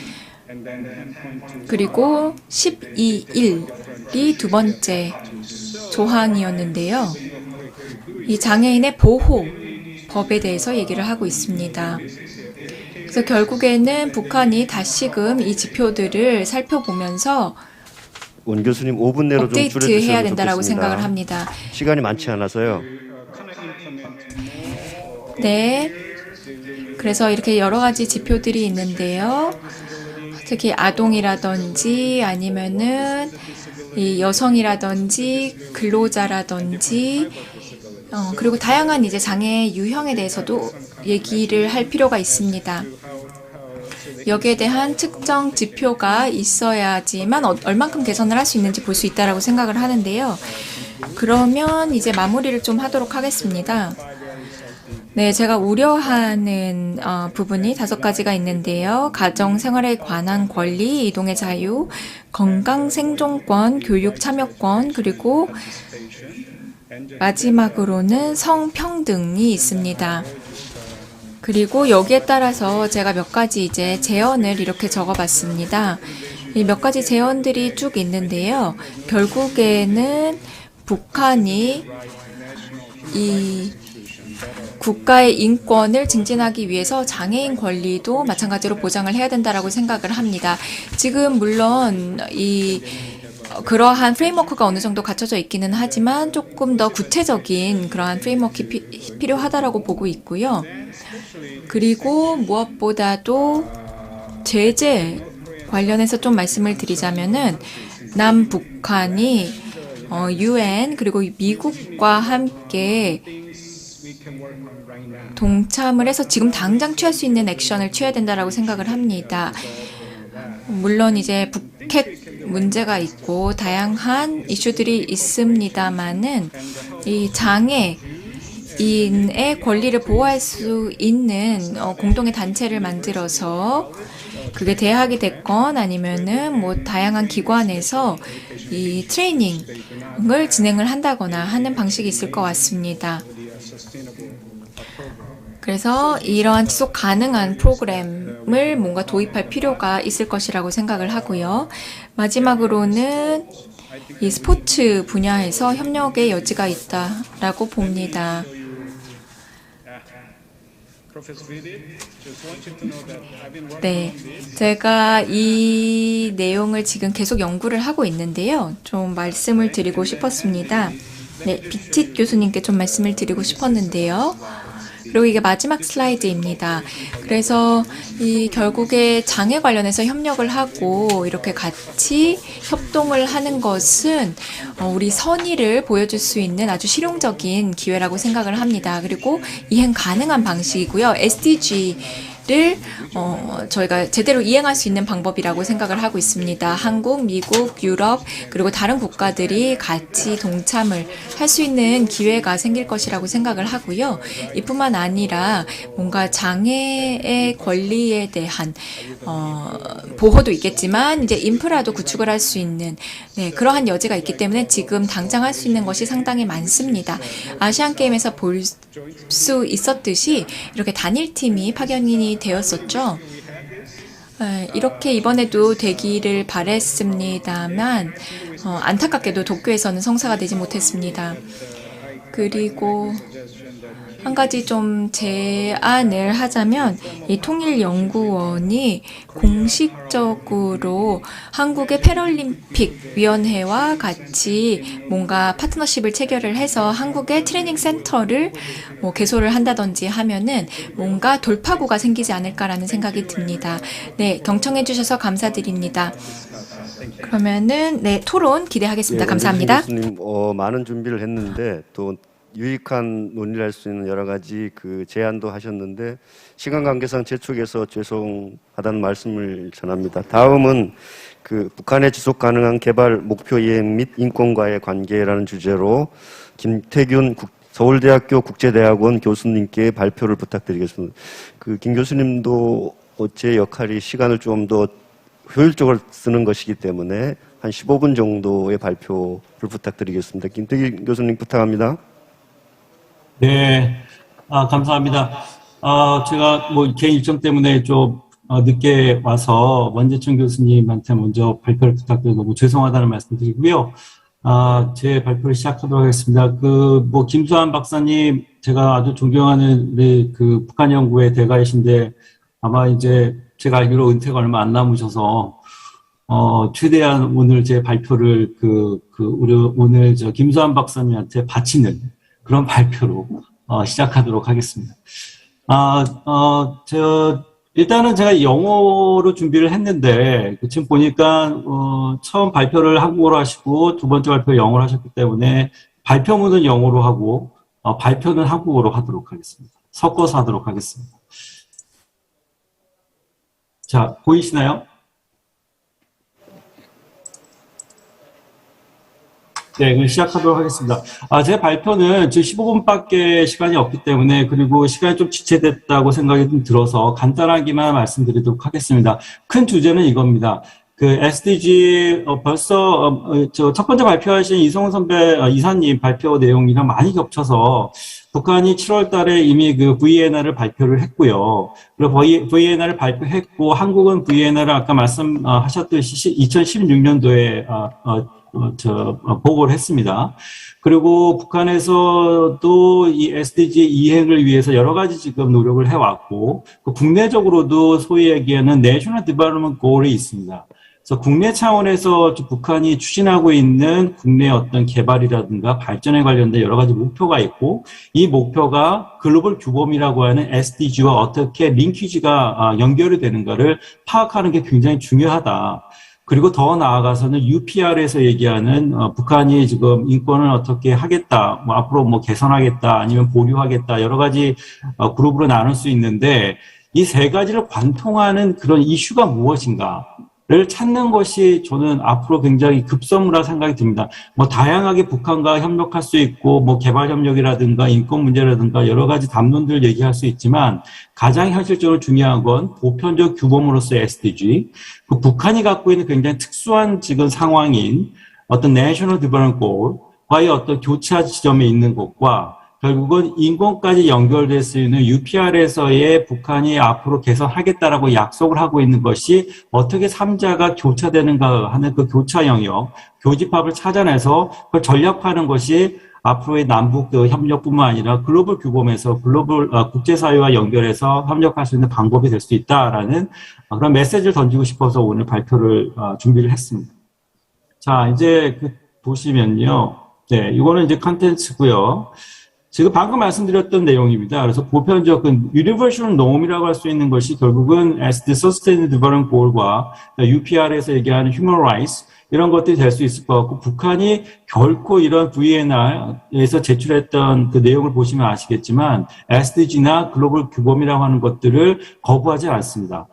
그리고 12.1이 두 번째 조항이었는데요. 이 장애인의 보호 법에 대해서 얘기를 하고 있습니다. 그래서 결국에는 북한이 다시금 이 지표들을 살펴보면서 원 교수님 5분 내로 좀 줄여주시면 업데이트해야 된다라고 좋겠습니다. 생각을 합니다. 시간이 많지 않아서요. 네. 그래서 이렇게 여러 가지 지표들이 있는데요. 특히 아동이라든지 아니면은 이 여성이라든지 근로자라든지 그리고 다양한 이제 장애 유형에 대해서도 얘기를 할 필요가 있습니다. 여기에 대한 측정 지표가 있어야지만 얼만큼 개선을 할 수 있는지 볼 수 있다라고 생각을 하는데요. 그러면 이제 마무리를 좀 하도록 하겠습니다. 네, 제가 우려하는 부분이 5가지가 있는데요. 가정 생활에 관한 권리, 이동의 자유, 건강 생존권, 교육 참여권, 그리고 마지막으로는 성평등이 있습니다. 그리고 여기에 따라서 제가 몇 가지 이제 제언을 이렇게 적어봤습니다. 이 몇 가지 제언들이 쭉 있는데요. 결국에는 북한이 이 국가의 인권을 증진하기 위해서 장애인 권리도 마찬가지로 보장을 해야 된다라고 생각을 합니다. 지금 물론 그러한 프레임워크가 어느 정도 갖춰져 있기는 하지만 조금 더 구체적인 그러한 프레임워크가 필요하다라고 보고 있고요. 그리고 무엇보다도 제재 관련해서 좀 말씀을 드리자면은 남북한이 UN 그리고 미국과 함께 동참을 해서 지금 당장 취할 수 있는 액션을 취해야 된다라고 생각을 합니다. 물론 이제 북핵 문제가 있고 다양한 이슈들이 있습니다만은 이 장애인의 권리를 보호할 수 있는 공동의 단체를 만들어서 그게 대학이 됐건 아니면은 뭐 다양한 기관에서 이 트레이닝을 진행을 한다거나 하는 방식이 있을 것 같습니다. 그래서 이러한 지속 가능한 프로그램을 뭔가 도입할 필요가 있을 것이라고 생각을 하고요. 마지막으로는 이 스포츠 분야에서 협력의 여지가 있다라고 봅니다. 네, 제가 이 내용을 지금 계속 연구를 하고 있는데요. 좀 말씀을 드리고 싶었습니다. 네, 비tit 교수님께 좀 말씀을 드리고 싶었는데요. 그리고 이게 마지막 슬라이드입니다. 그래서 이 결국에 장애 관련해서 협력을 하고 이렇게 같이 협동을 하는 것은 우리 선의를 보여줄 수 있는 아주 실용적인 기회라고 생각을 합니다. 그리고 이행 가능한 방식이고요. SDG를 저희가 제대로 이행할 수 있는 방법이라고 생각을 하고 있습니다. 한국, 미국, 유럽 그리고 다른 국가들이 같이 동참을 할 수 있는 기회가 생길 것이라고 생각을 하고요. 이뿐만 아니라 뭔가 장애의 권리에 대한 보호도 있겠지만 이제 인프라도 구축을 할 수 있는 그러한 여지가 있기 때문에 지금 당장 할 수 있는 것이 상당히 많습니다. 아시안 게임에서 볼 수 있었듯이 이렇게 단일팀이 파견이 되었었죠. 이렇게 이번에도 되기를 바랬습니다만 안타깝게도 도쿄에서는 성사가 되지 못했습니다. 그리고 한 가지 좀 제안을 하자면 이 통일연구원이 공식적으로 한국의 패럴림픽 위원회와 같이 뭔가 파트너십을 체결을 해서 한국의 트레이닝 센터를 뭐 개소를 한다든지 하면은 뭔가 돌파구가 생기지 않을까라는 생각이 듭니다. 네, 경청해 주셔서 감사드립니다. 그러면은 토론 기대하겠습니다. 감사합니다. 교수님 많은 준비를 했는데 또 유익한 논의를 할 수 있는 여러 가지 그 제안도 하셨는데 시간 관계상 제 쪽에서 죄송하다는 말씀을 전합니다. 다음은 그 북한의 지속 가능한 개발 목표 이행 및 인권과의 관계라는 주제로 김태균 서울대학교 국제대학원 교수님께 발표를 부탁드리겠습니다. 그 김 교수님도 제 역할이 시간을 좀 더 효율적으로 쓰는 것이기 때문에 한 15분 정도의 발표를 부탁드리겠습니다. 김태균 교수님 부탁합니다. 네, 감사합니다. 제가 뭐 개인 일정 때문에 좀 늦게 와서 원재천 교수님한테 먼저 발표를 부탁드려서 너무 죄송하다는 말씀드리고요. 제 발표를 시작하도록 하겠습니다. 김수환 박사님, 제가 아주 존경하는 우리 그 북한 연구의 대가이신데 아마 이제 제가 알기로 은퇴가 얼마 안 남으셔서 최대한 오늘 제 발표를 우리 오늘 김수환 박사님한테 바치는 그런 발표로 시작하도록 하겠습니다. 일단은 제가 영어로 준비를 했는데 지금 보니까 처음 발표를 한국어로 하시고 두 번째 발표 영어로 하셨기 때문에 발표문은 영어로 하고 발표는 한국어로 하도록 하겠습니다. 섞어서 하도록 하겠습니다. 자, 보이시나요? 네, 그럼 시작하도록 하겠습니다. 제 발표는 지금 15분밖에 시간이 없기 때문에 그리고 시간이 좀 지체됐다고 생각이 좀 들어서 간단하게만 말씀드리도록 하겠습니다. 큰 주제는 이겁니다. 그 SDG 벌써 저 첫 번째 발표하신 이성훈 선배 이사님 발표 내용이랑 많이 겹쳐서 북한이 7월 달에 이미 그 VNR을 발표를 했고요. 그리고 VNR을 발표했고 한국은 VNR을 아까 말씀하셨듯이 2016년도에 보고를 했습니다. 그리고 북한에서도 이 SDG 이행을 위해서 여러 가지 지금 노력을 해왔고, 국내적으로도 소위 얘기하는 National Development Goal이 있습니다. 그래서 국내 차원에서 북한이 추진하고 있는 국내 어떤 개발이라든가 발전에 관련된 여러 가지 목표가 있고, 이 목표가 글로벌 규범이라고 하는 SDG와 어떻게 링키지가 연결이 되는가를 파악하는 게 굉장히 중요하다. 그리고 더 나아가서는 UPR에서 얘기하는 북한이 지금 인권을 어떻게 하겠다, 뭐 앞으로 뭐 개선하겠다, 아니면 보류하겠다, 여러 가지 그룹으로 나눌 수 있는데 이 세 가지를 관통하는 그런 이슈가 무엇인가를 찾는 것이 저는 앞으로 굉장히 급선무라 생각이 듭니다. 뭐 다양하게 북한과 협력할 수 있고 뭐 개발 협력이라든가 인권 문제라든가 여러 가지 담론들 얘기할 수 있지만 가장 현실적으로 중요한 건 보편적 규범으로서의 SDG, 그 북한이 갖고 있는 굉장히 특수한 지금 상황인 어떤 National Development Goal과의 어떤 교차 지점에 있는 것과 결국은 인권까지 연결될 수 있는 UPR에서의 북한이 앞으로 개선하겠다라고 약속을 하고 있는 것이 어떻게 3자가 교차되는가 하는 그 교차 영역, 교집합을 찾아내서 그걸 전략화하는 것이 앞으로의 남북 협력뿐만 아니라 글로벌 규범에서 글로벌 국제사회와 연결해서 협력할 수 있는 방법이 될 수 있다라는 그런 메시지를 던지고 싶어서 오늘 발표를 준비를 했습니다. 자, 이제 보시면요. 네, 이거는 이제 컨텐츠고요. 지금 방금 말씀드렸던 내용입니다. 그래서 보편적 Universal Norm이라고 할 수 있는 것이 결국은 SD Sustainable Development Goal과 UPR에서 얘기하는 Human Rights 이런 것들이 될 수 있을 것 같고 북한이 결코 이런 VNR에서 제출했던 그 내용을 보시면 아시겠지만 SDG나 글로벌 규범이라고 하는 것들을 거부하지 않습니다.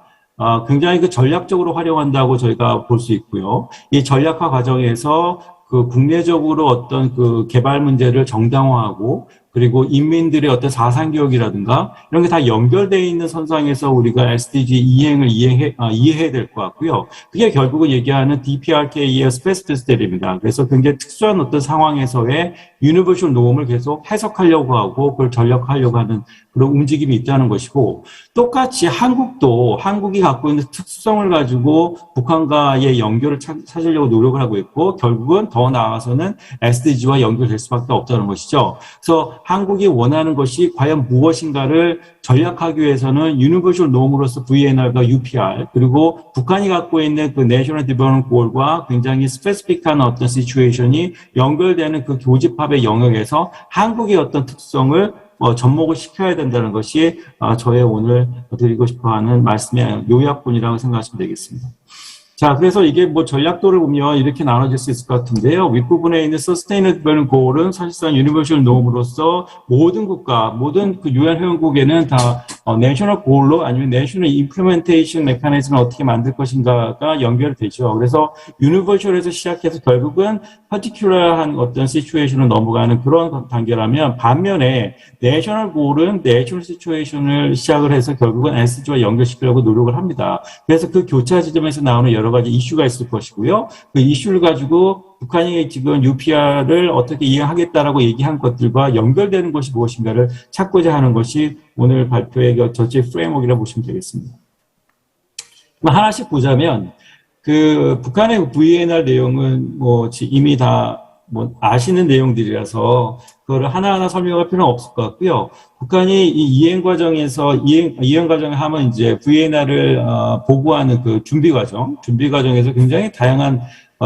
굉장히 그 전략적으로 활용한다고 저희가 볼 수 있고요. 이 전략화 과정에서 그 국내적으로 어떤 그 개발 문제를 정당화하고 그리고 인민들의 어떤 사상교육이라든가 이런 게 다 연결되어 있는 선상에서 우리가 SDG 이행을 이해해야 될 것 같고요. 그게 결국은 얘기하는 DPRK의 스페시피시티입니다. 그래서 굉장히 특수한 어떤 상황에서의 유니버셜 노음을 계속 해석하려고 하고 그걸 전략화하려고 하는 그런 움직임이 있다는 것이고 똑같이 한국도 한국이 갖고 있는 특수성을 가지고 북한과의 연결을 찾으려고 노력을 하고 있고 결국은 더 나아가서는 SDG와 연결될 수밖에 없다는 것이죠. 그래서 한국이 원하는 것이 과연 무엇인가를 전략하기 위해서는 유니버셜 놈으로서 VNR과 UPR 그리고 북한이 갖고 있는 그 National Development Goal과 굉장히 스페시픽한 어떤 시츄에이션이 연결되는 그 교집합의 영역에서 한국의 어떤 특성을 접목을 시켜야 된다는 것이 저의 오늘 드리고 싶어하는 말씀의 요약본이라고 생각하시면 되겠습니다. 자, 그래서 이게 뭐 전략도를 보면 이렇게 나눠질 수 있을 것 같은데요. 윗부분에 있는 Sustainable Development Goal은 사실상 유니버셜 놈으로서 모든 국가, 모든 그 UN 회원국에는 다 내셔널 고얼로 아니면 내셔널 임플리멘테이션 메커니즘을 어떻게 만들 것인가가 연결되죠. 그래서 유니버셜에서 시작해서 결국은 퍼티큘러한 어떤 시츄에이션을 넘어가는 그런 단계라면 반면에 내셔널 고얼은 내셔널 시츄에이션을 시작을 해서 결국은 SDG와 연결시키려고 노력을 합니다. 그래서 그 교차 지점에서 나오는 여러 가지 이슈가 있을 것이고요. 그 이슈를 가지고 북한이 지금 UPR을 어떻게 이행하겠다라고 얘기한 것들과 연결되는 것이 무엇인가를 찾고자 하는 것이 오늘 발표의 전체 프레임워크라고 보시면 되겠습니다. 하나씩 보자면 그 북한의 VNR 내용은 뭐 이미 다 뭐 아시는 내용들이라서 그거를 하나하나 설명할 필요는 없을 것 같고요. 북한이 이 이행 과정에서 이행 과정을 하면 이제 VNR을 보고하는 그 준비 과정에서 굉장히 다양한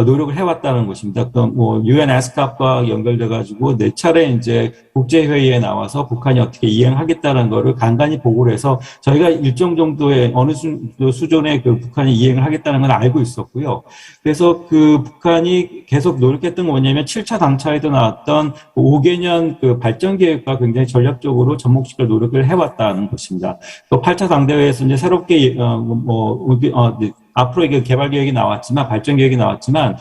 노력을 해왔다는 것입니다. 그 뭐 UN ASCAP과 연결돼가지고 4차례 이제 국제회의에 나와서 북한이 어떻게 이행하겠다는 거를 간간히 보고를 해서 저희가 일정 정도의 어느 수준의 그 북한이 이행을 하겠다는 건 알고 있었고요. 그래서 그 북한이 계속 노력했던 건 뭐냐면 7차 당차에도 나왔던 5개년 그 발전 계획과 굉장히 전략적으로 접목시킬 노력을 해왔다는 것입니다. 또 8차 당대회에서 이제 새롭게 앞으로 이게 개발 계획이 나왔지만, 발전 계획이 나왔지만,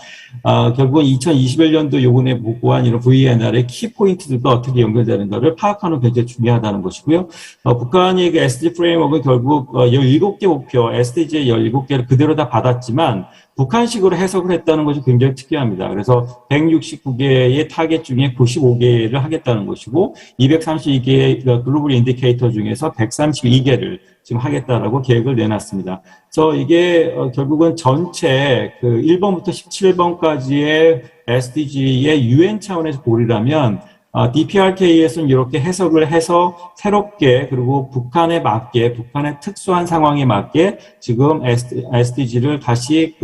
결국은 2021년도 요번에 보고한 이런 VNR의 키 포인트들과 어떻게 연결되는가를 파악하는 게 굉장히 중요하다는 것이고요. 북한이 그 SDG 프레임워크는 결국 17개 목표, SDG의 17개를 그대로 다 받았지만, 북한식으로 해석을 했다는 것이 굉장히 특이합니다. 그래서 169개의 타겟 중에 95개를 하겠다는 것이고 232개의 글로벌 인디케이터 중에서 132개를 지금 하겠다라고 계획을 내놨습니다. 그래서 이게 결국은 전체 그 1번부터 17번까지의 SDG의 UN 차원에서 보려면 DPRK에서는 이렇게 해석을 해서 새롭게 그리고 북한에 맞게 북한의 특수한 상황에 맞게 지금 SDG를 다시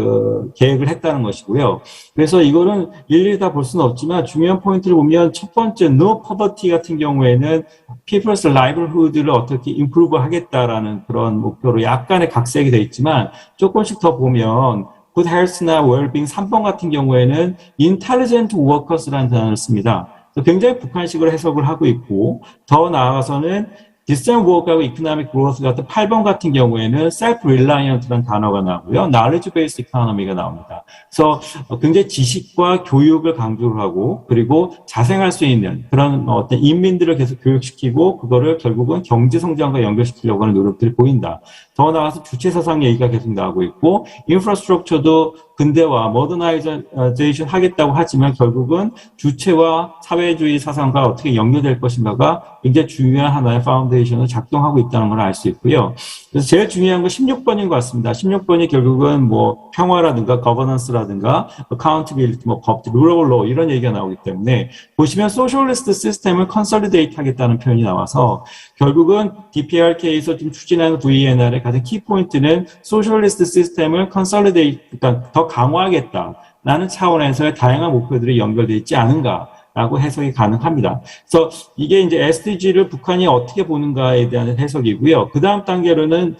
계획을 했다는 것이고요. 그래서 이거는 일일이 다 볼 수는 없지만 중요한 포인트를 보면 첫 번째 No Poverty 같은 경우에는 People's Livelihood를 어떻게 improve 하겠다라는 그런 목표로 약간의 각색이 돼 있지만 조금씩 더 보면 Good Health나 Wellbeing 3번 같은 경우에는 Intelligent Workers라는 단어를 씁니다. 굉장히 북한식으로 해석을 하고 있고 더 나아가서는 Decent Work하고 Economic Growth 같은 8번 같은 경우에는 Self-Reliant라는 단어가 나오고요. Knowledge-Based Economy가 나옵니다. 그래서 굉장히 지식과 교육을 강조를 하고 그리고 자생할 수 있는 그런 어떤 인민들을 계속 교육시키고 그거를 결국은 경제성장과 연결시키려고 하는 노력들이 보인다. 더 나아가서 주체사상 얘기가 계속 나오고 있고 인프라스트럭처도 근대화, 모더나이제이션 하겠다고 하지만 결국은 주체와 사회주의 사상과 어떻게 연결될 것인가가 굉장히 중요한 하나의 파운데이션을 작동하고 있다는 걸 알 수 있고요. 그래서 제일 중요한 건 16번인 것 같습니다. 16번이 결국은 뭐 평화라든가 거버넌스라든가 accountability, 뭐 법들, rule of law 이런 얘기가 나오기 때문에 보시면 소셜리스트 시스템을 컨설리데이트 하겠다는 표현이 나와서 결국은 DPRK에서 지금 추진하는 VNR의 가장 키포인트는 소셜리스트 시스템을 컨설리데이트, 그러니까 더 강화하겠다라는 차원에서의 다양한 목표들이 연결되어 있지 않은가라고 해석이 가능합니다. 그래서 이게 이제 SDG를 북한이 어떻게 보는가에 대한 해석이고요. 그 다음 단계로는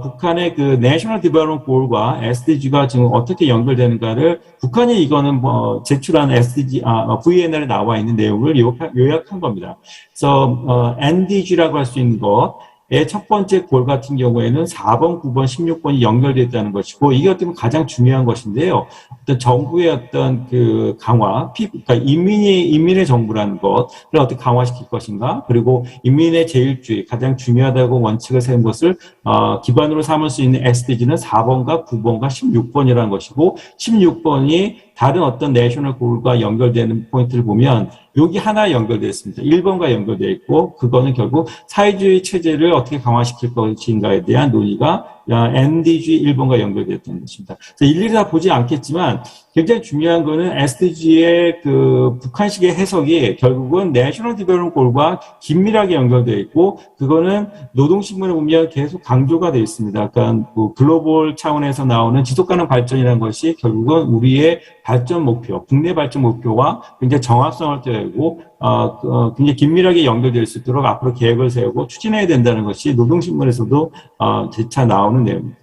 북한의 그 National Development Goal과 SDG가 지금 어떻게 연결되는가를 북한이 이거는 제출한 SDG, VNR에 나와 있는 내용을 요약한 겁니다. 그래서 NDG라고 할 수 있는 것의 첫 번째 골 같은 경우에는 4번, 9번, 16번이 연결되어 있다는 것이고 이게 어떻게 보면 가장 중요한 것인데요. 어떤 정부의 어떤 그 강화, 그러니까 인민의 정부라는 것을 어떻게 강화시킬 것인가, 그리고 인민의 제일주의 가장 중요하다고 원칙을 세운 것을 기반으로 삼을 수 있는 SDG는 4번과 9번과 16번이라는 것이고 16번이 다른 어떤 내셔널 골과 연결되는 포인트를 보면 여기 하나 연결되어 있습니다. 1번과 연결되어 있고 그거는 결국 사회주의 체제를 어떻게 강화시킬 것인가에 대한 논의가 NDG 1번과 연결되었던 것입니다. 그래서 일일이 다 보지 않겠지만 굉장히 중요한 거는 SDG의 그 북한식의 해석이 결국은 내셔널 디벨롭먼트 골과 긴밀하게 연결되어 있고 그거는 노동신문에 보면 계속 강조가 되어 있습니다. 그러니까 뭐 글로벌 차원에서 나오는 지속가능 발전이라는 것이 결국은 우리의 발전 목표, 국내 발전 목표와 굉장히 정합성을 떼고 굉장히 긴밀하게 연결될 수 있도록 앞으로 계획을 세우고 추진해야 된다는 것이 노동신문에서도 재차 나오는 내용입니다.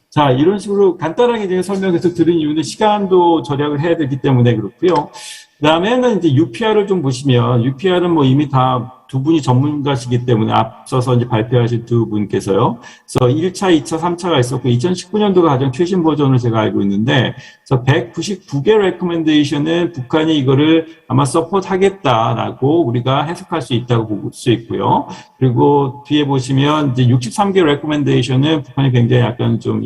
자, 이런 식으로 간단하게 제가 설명해서 드린 이유는 시간도 절약을 해야 되기 때문에 그렇고요. 그 다음에는 이제 UPR을 좀 보시면, UPR은 뭐 이미 다 두 분이 전문가시기 때문에 앞서서 이제 발표하신 두 분께서요. 그래서 1차, 2차, 3차가 있었고, 2019년도가 가장 최신 버전을 제가 알고 있는데, 그래서 199개 레코멘데이션은 북한이 이거를 아마 서포트 하겠다라고 우리가 해석할 수 있다고 볼 수 있고요. 그리고 뒤에 보시면 이제 63개 레코멘데이션은 북한이 굉장히 약간 좀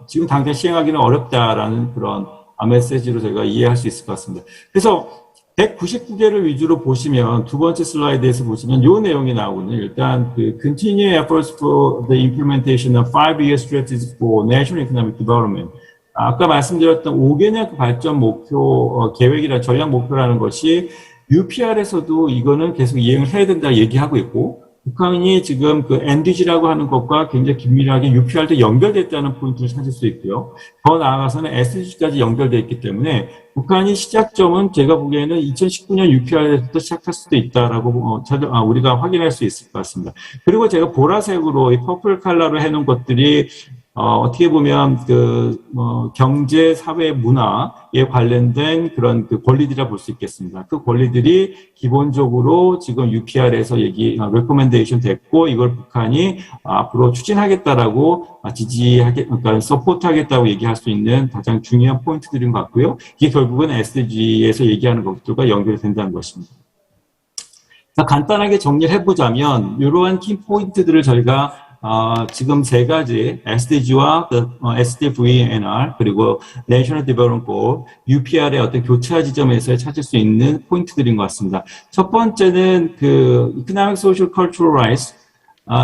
지금 당장 시행하기는 어렵다라는 그런 메시지로 저희가 이해할 수 있을 것 같습니다. 그래서 199개를 위주로 보시면 두 번째 슬라이드에서 보시면 이 내용이 나오거든요. 일단 그 continuing efforts for the implementation of 5-year strategies for national economic development. 아까 말씀드렸던 5개년 발전 목표 계획이라 전략 목표라는 것이 UPR에서도 이거는 계속 이행을 해야 된다 얘기하고 있고 북한이 지금 그 NDG라고 하는 것과 굉장히 긴밀하게 UPR도 연결됐다는 포인트를 찾을 수 있고요. 더 나아가서는 SDG까지 연결되어 있기 때문에 북한이 시작점은 제가 보기에는 2019년 UPR에서부터 시작할 수도 있다라고 우리가 확인할 수 있을 것 같습니다. 그리고 제가 보라색으로 이 퍼플 컬러로 해놓은 것들이 어떻게 보면 경제, 사회, 문화에 관련된 그런 그 권리들이라 볼 수 있겠습니다. 그 권리들이 기본적으로 지금 UPR에서 레코멘데이션 됐고, 이걸 북한이 앞으로 추진하겠다라고 그러니까 서포트하겠다고 얘기할 수 있는 가장 중요한 포인트들인 것 같고요. 이게 결국은 SDG에서 얘기하는 것들과 연결이 된다는 것입니다. 간단하게 정리를 해보자면 이러한 키 포인트들을 저희가 지금 세 가지 SDG와 SDVNR 그리고 National Development Goal, UPR의 어떤 교차 지점에서 찾을 수 있는 포인트들인 것 같습니다. 첫 번째는 그 Economic, Social, Cultural Rights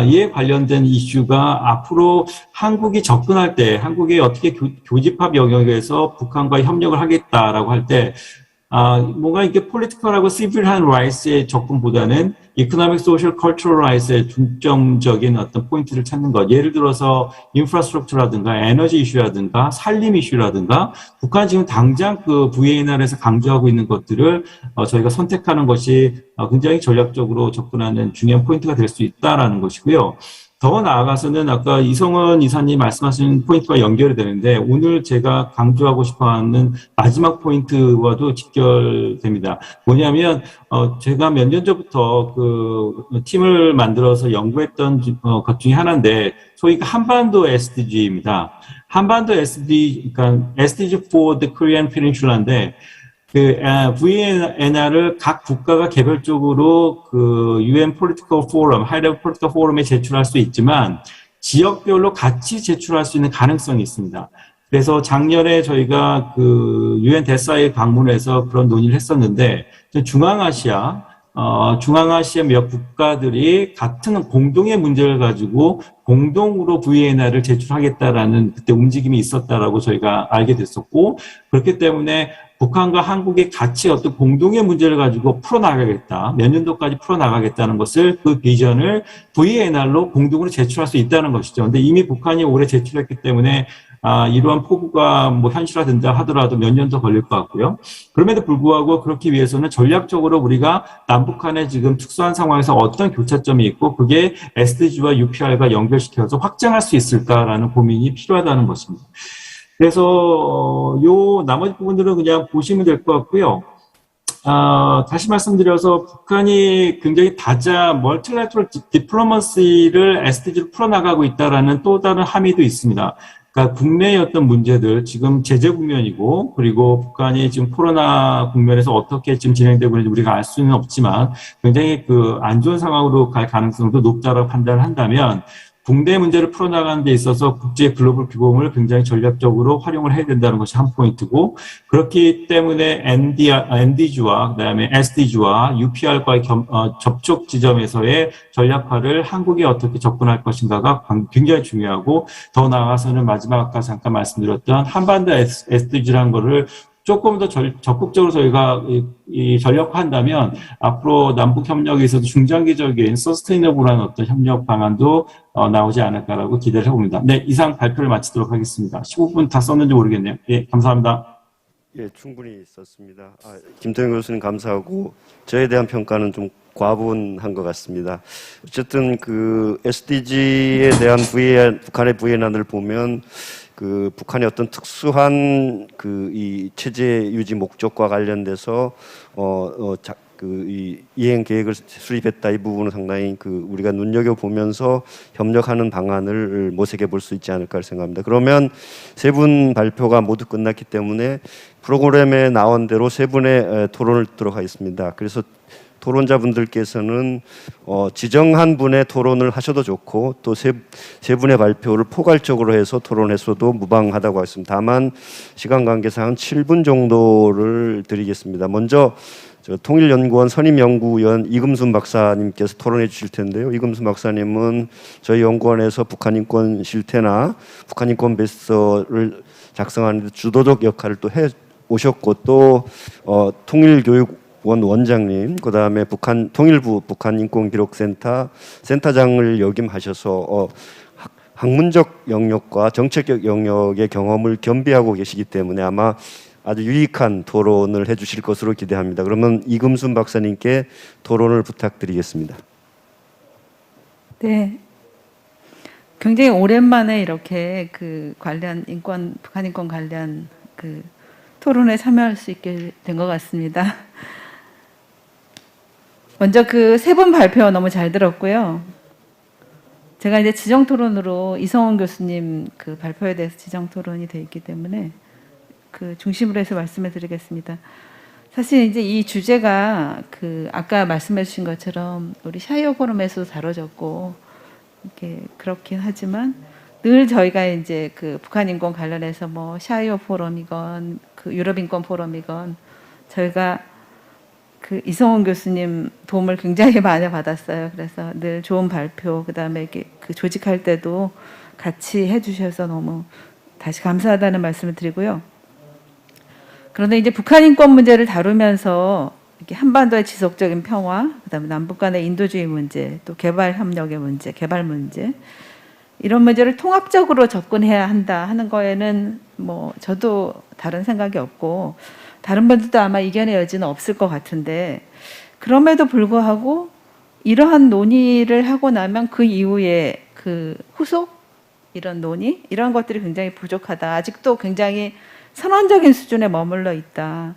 이에 관련된 이슈가 앞으로 한국이 접근할 때 한국이 어떻게 교집합 영역에서 북한과 협력을 하겠다라고 할 때 뭔가 이게 폴리티컬하고 시빌한 라이츠의 접근보다는 이코노믹, 소셜, 컬처럴 라이츠의 중점적인 어떤 포인트를 찾는 것. 예를 들어서 인프라스트럭처라든가 에너지 이슈라든가 산림 이슈라든가 북한 지금 당장 그 VNR에서 강조하고 있는 것들을 저희가 선택하는 것이 굉장히 전략적으로 접근하는 중요한 포인트가 될 수 있다라는 것이고요. 더 나아가서는 아까 이성은 이사님 말씀하신 포인트와 연결이 되는데 오늘 제가 강조하고 싶어하는 마지막 포인트와도 직결됩니다. 뭐냐면 제가 몇 년 전부터 그 팀을 만들어서 연구했던 것 중에 하나인데 소위 한반도 SDG입니다. 한반도 그러니까 SDG for the Korean Peninsula인데 VNR을 각 국가가 개별적으로 그 UN Political Forum, High Level Political Forum에 제출할 수 있지만 지역별로 같이 제출할 수 있는 가능성이 있습니다. 그래서 작년에 저희가 그 UN 대사에 방문해서 그런 논의를 했었는데 중앙아시아 몇 국가들이 같은 공동의 문제를 가지고 공동으로 VNR을 제출하겠다라는 그때 움직임이 있었다라고 저희가 알게 됐었고 그렇기 때문에 북한과 한국이 같이 어떤 공동의 문제를 가지고 풀어나가겠다. 몇 년도까지 풀어나가겠다는 것을 그 비전을 VNR로 공동으로 제출할 수 있다는 것이죠. 근데 이미 북한이 올해 제출했기 때문에 이러한 포부가 뭐 현실화된다 하더라도 몇 년 더 걸릴 것 같고요. 그럼에도 불구하고 그렇기 위해서는 전략적으로 우리가 남북한의 지금 특수한 상황에서 어떤 교차점이 있고 그게 SDG와 UPR과 연결시켜서 확장할 수 있을까라는 고민이 필요하다는 것입니다. 그래서 요 나머지 부분들은 그냥 보시면 될 것 같고요. 다시 말씀드려서 북한이 굉장히 멀티래터럴 디플로머시를 SDG로 풀어나가고 있다라는 또 다른 함의도 있습니다. 그러니까 국내의 어떤 문제들, 지금 제재 국면이고, 그리고 북한이 지금 코로나 국면에서 어떻게 지금 진행되고 있는지 우리가 알 수는 없지만, 굉장히 안 좋은 상황으로 갈 가능성도 높다라고 판단을 한다면, 국내 문제를 풀어나가는 데 있어서 국제 글로벌 규범을 굉장히 전략적으로 활용을 해야 된다는 것이 한 포인트고 그렇기 때문에 NDG와 그다음에 SDG와 UPR과의 접촉 지점에서의 전략화를 한국이 어떻게 접근할 것인가가 굉장히 중요하고 더 나아가서는 마지막 아까 잠깐 말씀드렸던 한반도 SDG라는 거를 조금 더 적극적으로 저희가 전략화한다면 앞으로 남북 협력에 있어서 중장기적인 서스테이너블한 어떤 협력 방안도 나오지 않을까라고 기대를 해봅니다. 네, 이상 발표를 마치도록 하겠습니다. 15분 다 썼는지 모르겠네요. 예, 감사합니다. 예, 충분히 썼습니다. 김태형 교수님 감사하고 저에 대한 평가는 좀 과분한 것 같습니다. 어쨌든 그 SDG에 대한 북한의 VNR을 보면 그 북한의 어떤 특수한 이 체제 유지 목적과 관련돼서 이 이행 계획을 수립했다 이 부분은 상당히 우리가 눈여겨 보면서 협력하는 방안을 모색해 볼 수 있지 않을까 생각합니다. 그러면 세 분 발표가 모두 끝났기 때문에 프로그램에 나온 대로 세 분의 토론을 듣도록 하겠습니다. 그래서 토론자분들께서는 지정한 분의 토론을 하셔도 좋고 또 세 분의 발표를 포괄적으로 해서 토론했어도 무방하다고 하겠습니다. 다만 시간 관계상 7분 정도를 드리겠습니다. 먼저 통일연구원 선임연구위원 이금순 박사님께서 토론해 주실 텐데요. 이금순 박사님은 저희 연구원에서 북한인권 실태나 북한인권 베스트를 작성하는 데 주도적 역할을 또 해 오셨고 또 통일교육원 원장님, 그다음에 통일부 북한인권기록센터 센터장을 역임하셔서 학문적 영역과 정책적 영역의 경험을 겸비하고 계시기 때문에 아마 아주 유익한 토론을 해주실 것으로 기대합니다. 그러면 이금순 박사님께 토론을 부탁드리겠습니다. 네, 굉장히 오랜만에 이렇게 그 관련 인권, 북한 인권 관련 그 토론에 참여할 수 있게 된 것 같습니다. 먼저 그 세 분 발표 너무 잘 들었고요. 제가 이제 지정 토론으로 이성원 교수님 그 발표에 대해서 지정 토론이 돼 있기 때문에 그 중심으로 해서 말씀을 드리겠습니다. 사실 이제 이 주제가 그 아까 말씀해 주신 것처럼 우리 샤이어 포럼에서도 다뤄졌고 이렇게 그렇긴 하지만 늘 저희가 이제 그 북한 인권 관련해서 뭐 샤이어 포럼이건 그 유럽 인권 포럼이건 저희가 그 이성원 교수님 도움을 굉장히 많이 받았어요. 그래서 늘 좋은 발표, 그다음에 이렇게 그 조직할 때도 같이 해주셔서 너무 다시 감사하다는 말씀을 드리고요. 그런데 이제 북한 인권 문제를 다루면서 이렇게 한반도의 지속적인 평화, 그다음에 남북 간의 인도주의 문제, 또 개발 협력의 문제, 개발 문제 이런 문제를 통합적으로 접근해야 한다 하는 거에는 뭐 저도 다른 생각이 없고 다른 분들도 아마 이견의 여지는 없을 것 같은데 그럼에도 불구하고 이러한 논의를 하고 나면 그 이후에 그 후속 이런 논의 이런 것들이 굉장히 부족하다. 아직도 굉장히 선언적인 수준에 머물러 있다.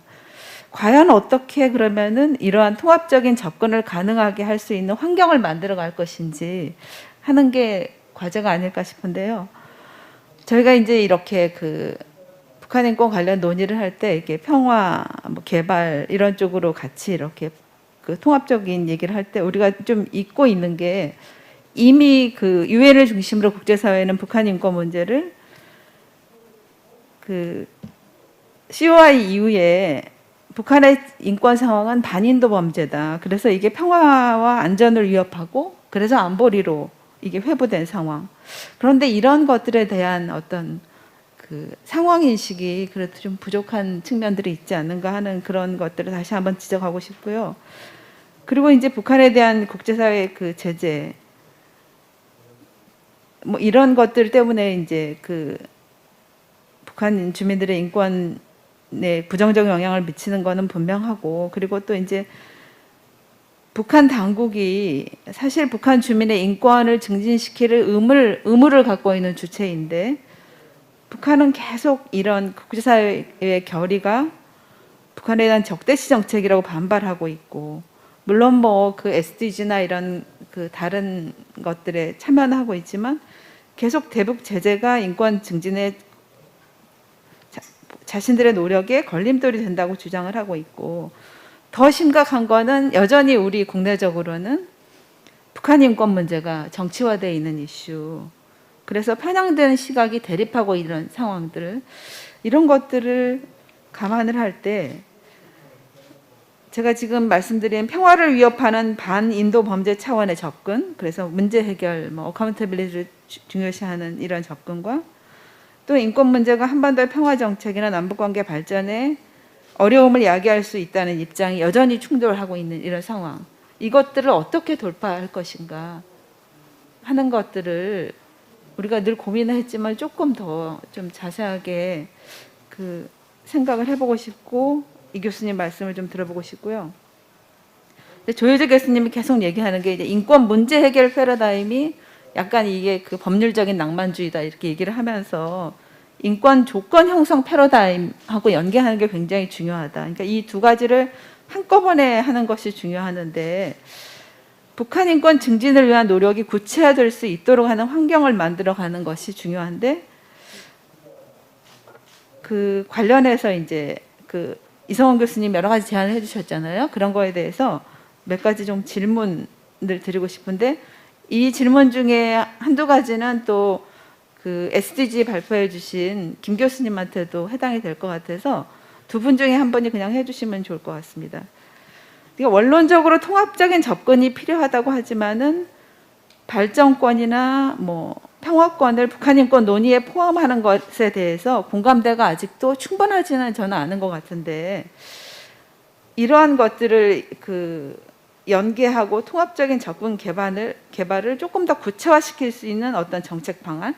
과연 어떻게 그러면은 이러한 통합적인 접근을 가능하게 할 수 있는 환경을 만들어 갈 것인지 하는 게 과제가 아닐까 싶은데요. 저희가 이제 이렇게 그 북한 인권 관련 논의를 할 때 이렇게 평화, 뭐 개발 이런 쪽으로 같이 이렇게 그 통합적인 얘기를 할 때 우리가 좀 잊고 있는 게 이미 그 유엔을 중심으로 국제사회는 북한 인권 문제를 그 COI 이후에 북한의 인권 상황은 반인도 범죄다. 그래서 이게 평화와 안전을 위협하고 그래서 안보리로 이게 회부된 상황. 그런데 이런 것들에 대한 어떤 그 상황 인식이 그래도 좀 부족한 측면들이 있지 않는가 하는 그런 것들을 다시 한번 지적하고 싶고요. 그리고 이제 북한에 대한 국제사회 그 제재 뭐 이런 것들 때문에 이제 그 북한 주민들의 인권에 부정적 영향을 미치는 거는 분명하고 그리고 또 이제 북한 당국이 사실 북한 주민의 인권을 증진시킬 의무를 갖고 있는 주체인데 북한은 계속 이런 국제사회의 결의가 북한에 대한 적대시 정책이라고 반발하고 있고 물론 뭐 그 SDG나 이런 그 다른 것들에 참여하고 있지만 계속 대북 제재가 인권 증진에 자신들의 노력에 걸림돌이 된다고 주장을 하고 있고 더 심각한 거는 여전히 우리 국내적으로는 북한 인권 문제가 정치화되어 있는 이슈. 그래서 편향된 시각이 대립하고 이런 상황들 이런 것들을 감안을 할 때 제가 지금 말씀드린 평화를 위협하는 반인도 범죄 차원의 접근 그래서 문제 해결, 뭐 어카운터빌리티를 중요시하는 이런 접근과 또 인권 문제가 한반도의 평화 정책이나 남북관계 발전에 어려움을 야기할 수 있다는 입장이 여전히 충돌하고 있는 이런 상황. 이것들을 어떻게 돌파할 것인가 하는 것들을 우리가 늘 고민을 했지만 조금 더 좀 자세하게 그 생각을 해보고 싶고 이 교수님 말씀을 좀 들어보고 싶고요. 조효재 교수님이 계속 얘기하는 게 이제 인권 문제 해결 패러다임이 약간 이게 그 법률적인 낭만주의다 이렇게 얘기를 하면서 인권 조건 형성 패러다임하고 연계하는 게 굉장히 중요하다. 그러니까 이 두 가지를 한꺼번에 하는 것이 중요하는데 북한 인권 증진을 위한 노력이 구체화될 수 있도록 하는 환경을 만들어가는 것이 중요한데 그 관련해서 이제 그 이성원 교수님 여러 가지 제안을 해주셨잖아요. 그런 거에 대해서 몇 가지 좀 질문을 드리고 싶은데 이 질문 중에 한두 가지는 또 그 SDG 발표해 주신 김 교수님한테도 해당이 될 것 같아서 두 분 중에 한 분이 그냥 해주시면 좋을 것 같습니다. 그러니까 원론적으로 통합적인 접근이 필요하다고 하지만은 발전권이나 뭐 평화권을 북한 인권 논의에 포함하는 것에 대해서 공감대가 아직도 충분하지는 저는 않은 것 같은데 이러한 것들을 그 연계하고 통합적인 접근 개발을 조금 더 구체화시킬 수 있는 어떤 정책 방안.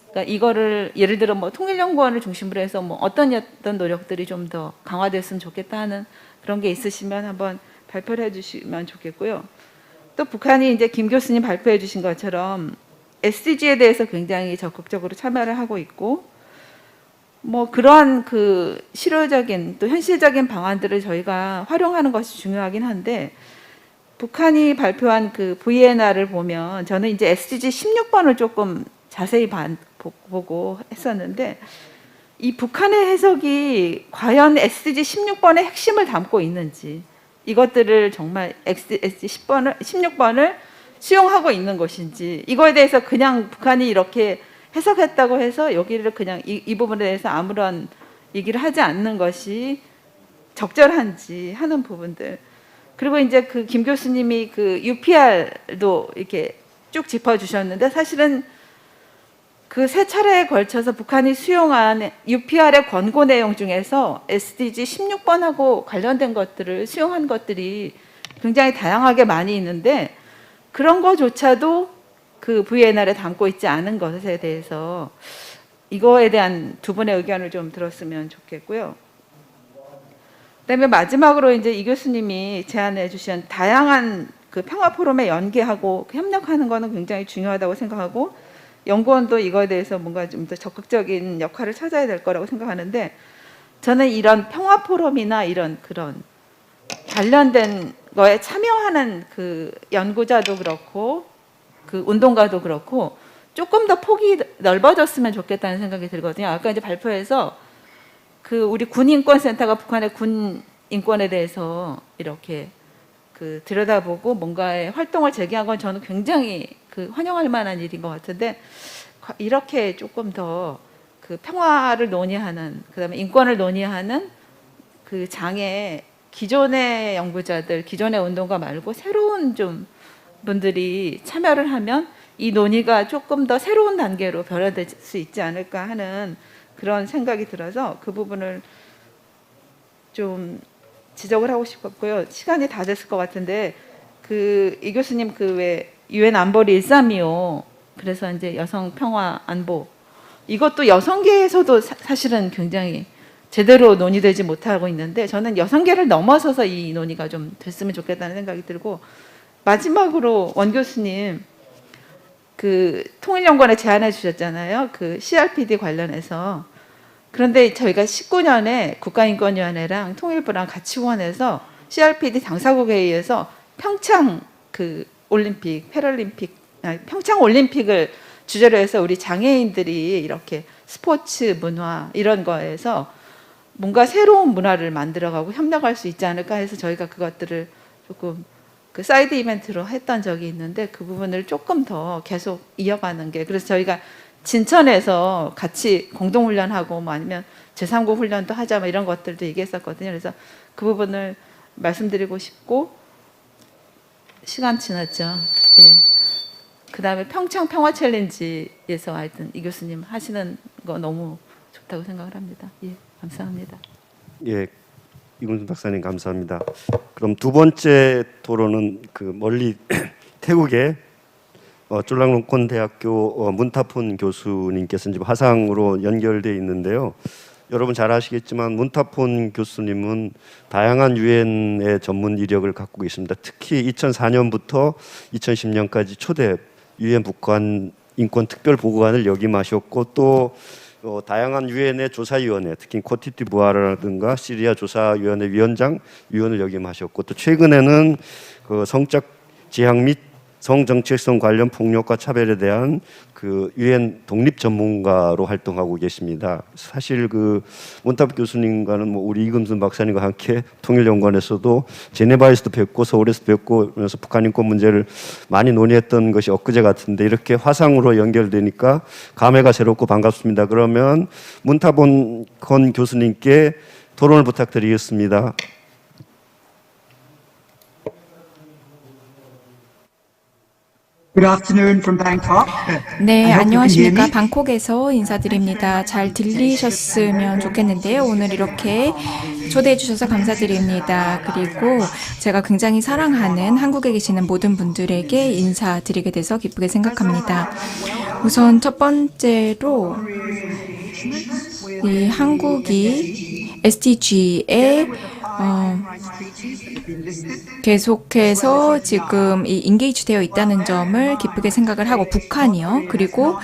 그러니까 이거를 예를 들어 뭐 통일연구원을 중심으로 해서 뭐 어떤 노력들이 좀 더 강화됐으면 좋겠다 하는 그런 게 있으시면 한번 발표를 해주시면 좋겠고요. 또 북한이 이제 김 교수님 발표해 주신 것처럼 SDG에 대해서 굉장히 적극적으로 참여를 하고 있고 뭐 그러한 그 실효적인 또 현실적인 방안들을 저희가 활용하는 것이 중요하긴 한데 북한이 발표한 그 VNR을 보면 저는 이제 SDG 16번을 조금 자세히 보고 했었는데 이 북한의 해석이 과연 SDG 16번의 핵심을 담고 있는지 이것들을 정말 SDG 16번을 수용하고 있는 것인지 이거에 대해서 그냥 북한이 이렇게 해석했다고 해서 여기를 그냥 이 부분에 대해서 아무런 얘기를 하지 않는 것이 적절한지 하는 부분들 그리고 이제 그 김 교수님이 그 UPR도 이렇게 쭉 짚어주셨는데 사실은 그 세 차례에 걸쳐서 북한이 수용한 UPR의 권고 내용 중에서 SDG 16번하고 관련된 것들을 수용한 것들이 굉장히 다양하게 많이 있는데 그런 거조차도 그 VNR에 담고 있지 않은 것에 대해서 이거에 대한 두 분의 의견을 좀 들었으면 좋겠고요. 그다음에 마지막으로 이제 이 교수님이 제안해 주신 다양한 그 평화 포럼에 연계하고 협력하는 거는 굉장히 중요하다고 생각하고 연구원도 이거에 대해서 뭔가 좀 더 적극적인 역할을 찾아야 될 거라고 생각하는데 저는 이런 평화 포럼이나 이런 그런 관련된 거에 참여하는 그 연구자도 그렇고 그 운동가도 그렇고 조금 더 폭이 넓어졌으면 좋겠다는 생각이 들거든요. 아까 이제 발표에서 그 우리 군인권센터가 북한의 군 인권에 대해서 이렇게 그 들여다보고 뭔가의 활동을 재개한 건 저는 굉장히 그 환영할 만한 일인 것 같은데 이렇게 조금 더 그 평화를 논의하는 그다음에 인권을 논의하는 그 장에 기존의 연구자들, 기존의 운동가 말고 새로운 좀 분들이 참여를 하면 이 논의가 조금 더 새로운 단계로 변화될 수 있지 않을까 하는 그런 생각이 들어서 그 부분을 좀 지적을 하고 싶었고요. 시간이 다 됐을 것 같은데 그 이 교수님 그 왜 유엔 안보리 1325 그래서 이제 여성 평화 안보 이것도 여성계에서도 사실은 굉장히 제대로 논의되지 못하고 있는데 저는 여성계를 넘어서서 이 논의가 좀 됐으면 좋겠다는 생각이 들고 마지막으로 원 교수님 그 통일연구원에 제안해 주셨잖아요. 그 CRPD 관련해서 그런데 저희가 19년에 국가인권위원회랑 통일부랑 같이 원해서 CRPD 당사국 회의에서 평창 그 올림픽, 평창 올림픽을 주제로 해서 우리 장애인들이 이렇게 스포츠 문화 이런 거에서 뭔가 새로운 문화를 만들어가고 협력할 수 있지 않을까 해서 저희가 그것들을 조금 그 사이드 이벤트로 했던 적이 있는데 그 부분을 조금 더 계속 이어가는 게 그래서 저희가 진천에서 같이 공동훈련하고 뭐 아니면 제3국 훈련도 하자 뭐 이런 것들도 얘기했었거든요. 그래서 그 부분을 말씀드리고 싶고 시간 지났죠. 예. 그다음에 평창 평화 챌린지에서 하여튼 이 교수님 하시는 거 너무 좋다고 생각을 합니다. 예, 감사합니다. 예, 이군순 박사님 감사합니다. 그럼 두 번째 토론은 그 멀리 태국의 쫄랑롱콘대학교 문타폰 교수님께서 이제 화상으로 연결돼 있는데요. 여러분 잘 아시겠지만 문타폰 교수님은 다양한 유엔의 전문 이력을 갖고 계십니다. 특히 2004년부터 2010년까지 초대 유엔 북한 인권 특별 보고관을 역임하셨고 또 다양한 유엔의 조사위원회, 특히 코티디부아르라든가 시리아 조사위원회 위원을 역임하셨고 또 최근에는 그 성적 지향 및 성정체성 관련 폭력과 차별에 대한 그 유엔 독립 전문가로 활동하고 계십니다. 사실 그 몬탑 교수님과는 뭐 우리 이금순 박사님과 함께 통일연구원에서도 제네바에서도 뵙고 서울에서 뵙고 그래서 북한 인권 문제를 많이 논의했던 것이 엊그제 같은데 이렇게 화상으로 연결되니까 감회가 새롭고 반갑습니다. 그러면 문타본 건 교수님께 토론을 부탁드리겠습니다. Good afternoon from Bangkok. 네, I hope you can hear 안녕하십니까. me. 방콕에서 인사드립니다. 잘 들리셨으면 좋겠는데요. 오늘 이렇게 초대해 주셔서 감사드립니다. 그리고 제가 굉장히 사랑하는 한국에 계시는 모든 분들에게 인사드리게 돼서 기쁘게 생각합니다. 우선 첫 번째로 이 한국이 SDG의 계속해서 지금 이 인게이지 되어 있다는 점을 기쁘게 생각을 하고 북한이요. 그리고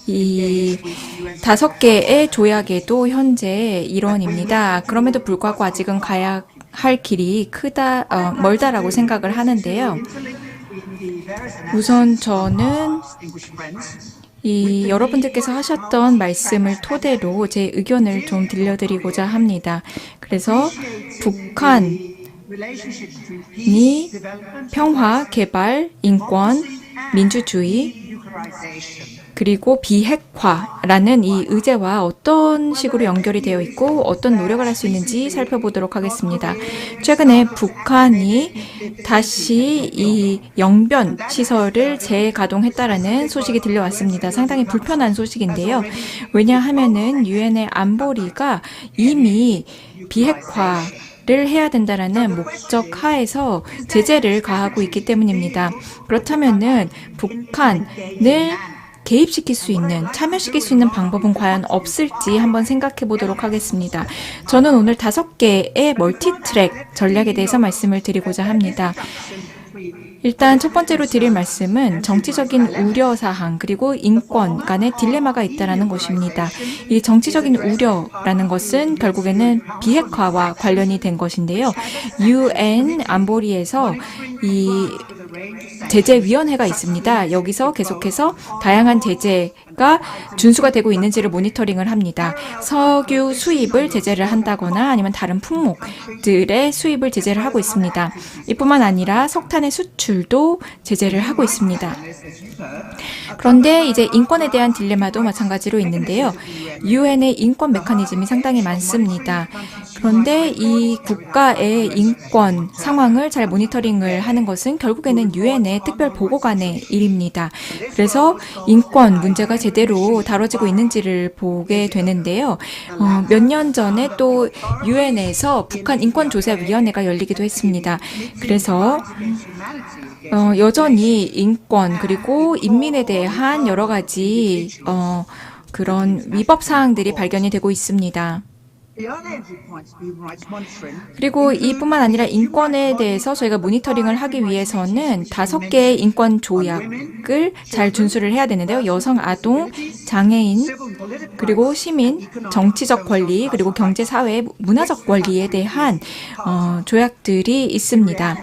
이 5개의 조약에도 현재 일원입니다. 그럼에도 불구하고 아직은 가야 할 길이 멀다라고 생각을 하는데요. 우선 저는 이 여러분들께서 하셨던 말씀을 토대로 제 의견을 좀 들려드리고자 합니다. 그래서 북한이 평화, 개발, 인권, 민주주의, 그리고 비핵화라는 이 의제와 어떤 식으로 연결이 되어 있고 어떤 노력을 할 수 있는지 살펴보도록 하겠습니다. 최근에 북한이 다시 이 영변 시설을 재가동했다라는 소식이 들려왔습니다. 상당히 불편한 소식인데요. 왜냐하면은 유엔의 안보리가 이미 비핵화를 해야 된다라는 목적 하에서 제재를 가하고 있기 때문입니다. 그렇다면은 북한을 개입시킬 수 있는, 참여시킬 수 있는 방법은 과연 없을지 한번 생각해 보도록 하겠습니다. 저는 오늘 5개의 멀티트랙 전략에 대해서 말씀을 드리고자 합니다. 일단 첫 번째로 드릴 말씀은 정치적인 우려사항 그리고 인권 간의 딜레마가 있다는 것입니다. 이 정치적인 우려라는 것은 결국에는 비핵화와 관련이 된 것인데요. UN 안보리에서 이 제재위원회가 있습니다. 여기서 계속해서 다양한 제재가 준수가 되고 있는지를 모니터링을 합니다. 석유 수입을 제재를 한다거나 아니면 다른 품목들의 수입을 제재를 하고 있습니다. 이뿐만 아니라 석탄의 수출도 제재를 하고 있습니다. 그런데 이제 인권에 대한 딜레마도 마찬가지로 있는데요. 유엔의 인권 메커니즘이 상당히 많습니다. 그런데 이 국가의 인권 상황을 잘 모니터링을 하는 것은 결국에는 유엔의 특별 보고관의 일입니다. 그래서 인권 문제가 제대로 다뤄지고 있는지를 보게 되는데요. 몇 년 전에 또 유엔에서 북한 인권조사위원회가 열리기도 했습니다. 그래서 여전히 인권 그리고 인민에 대한 여러 가지 그런 위법 사항들이 발견이 되고 있습니다. 그리고 이뿐만 아니라 인권에 대해서 저희가 모니터링을 하기 위해서는 5개의 인권 조약을 잘 준수를 해야 되는데요. 여성, 아동, 장애인, 그리고 시민, 정치적 권리, 그리고 경제, 사회, 문화적 권리에 대한 조약들이 있습니다.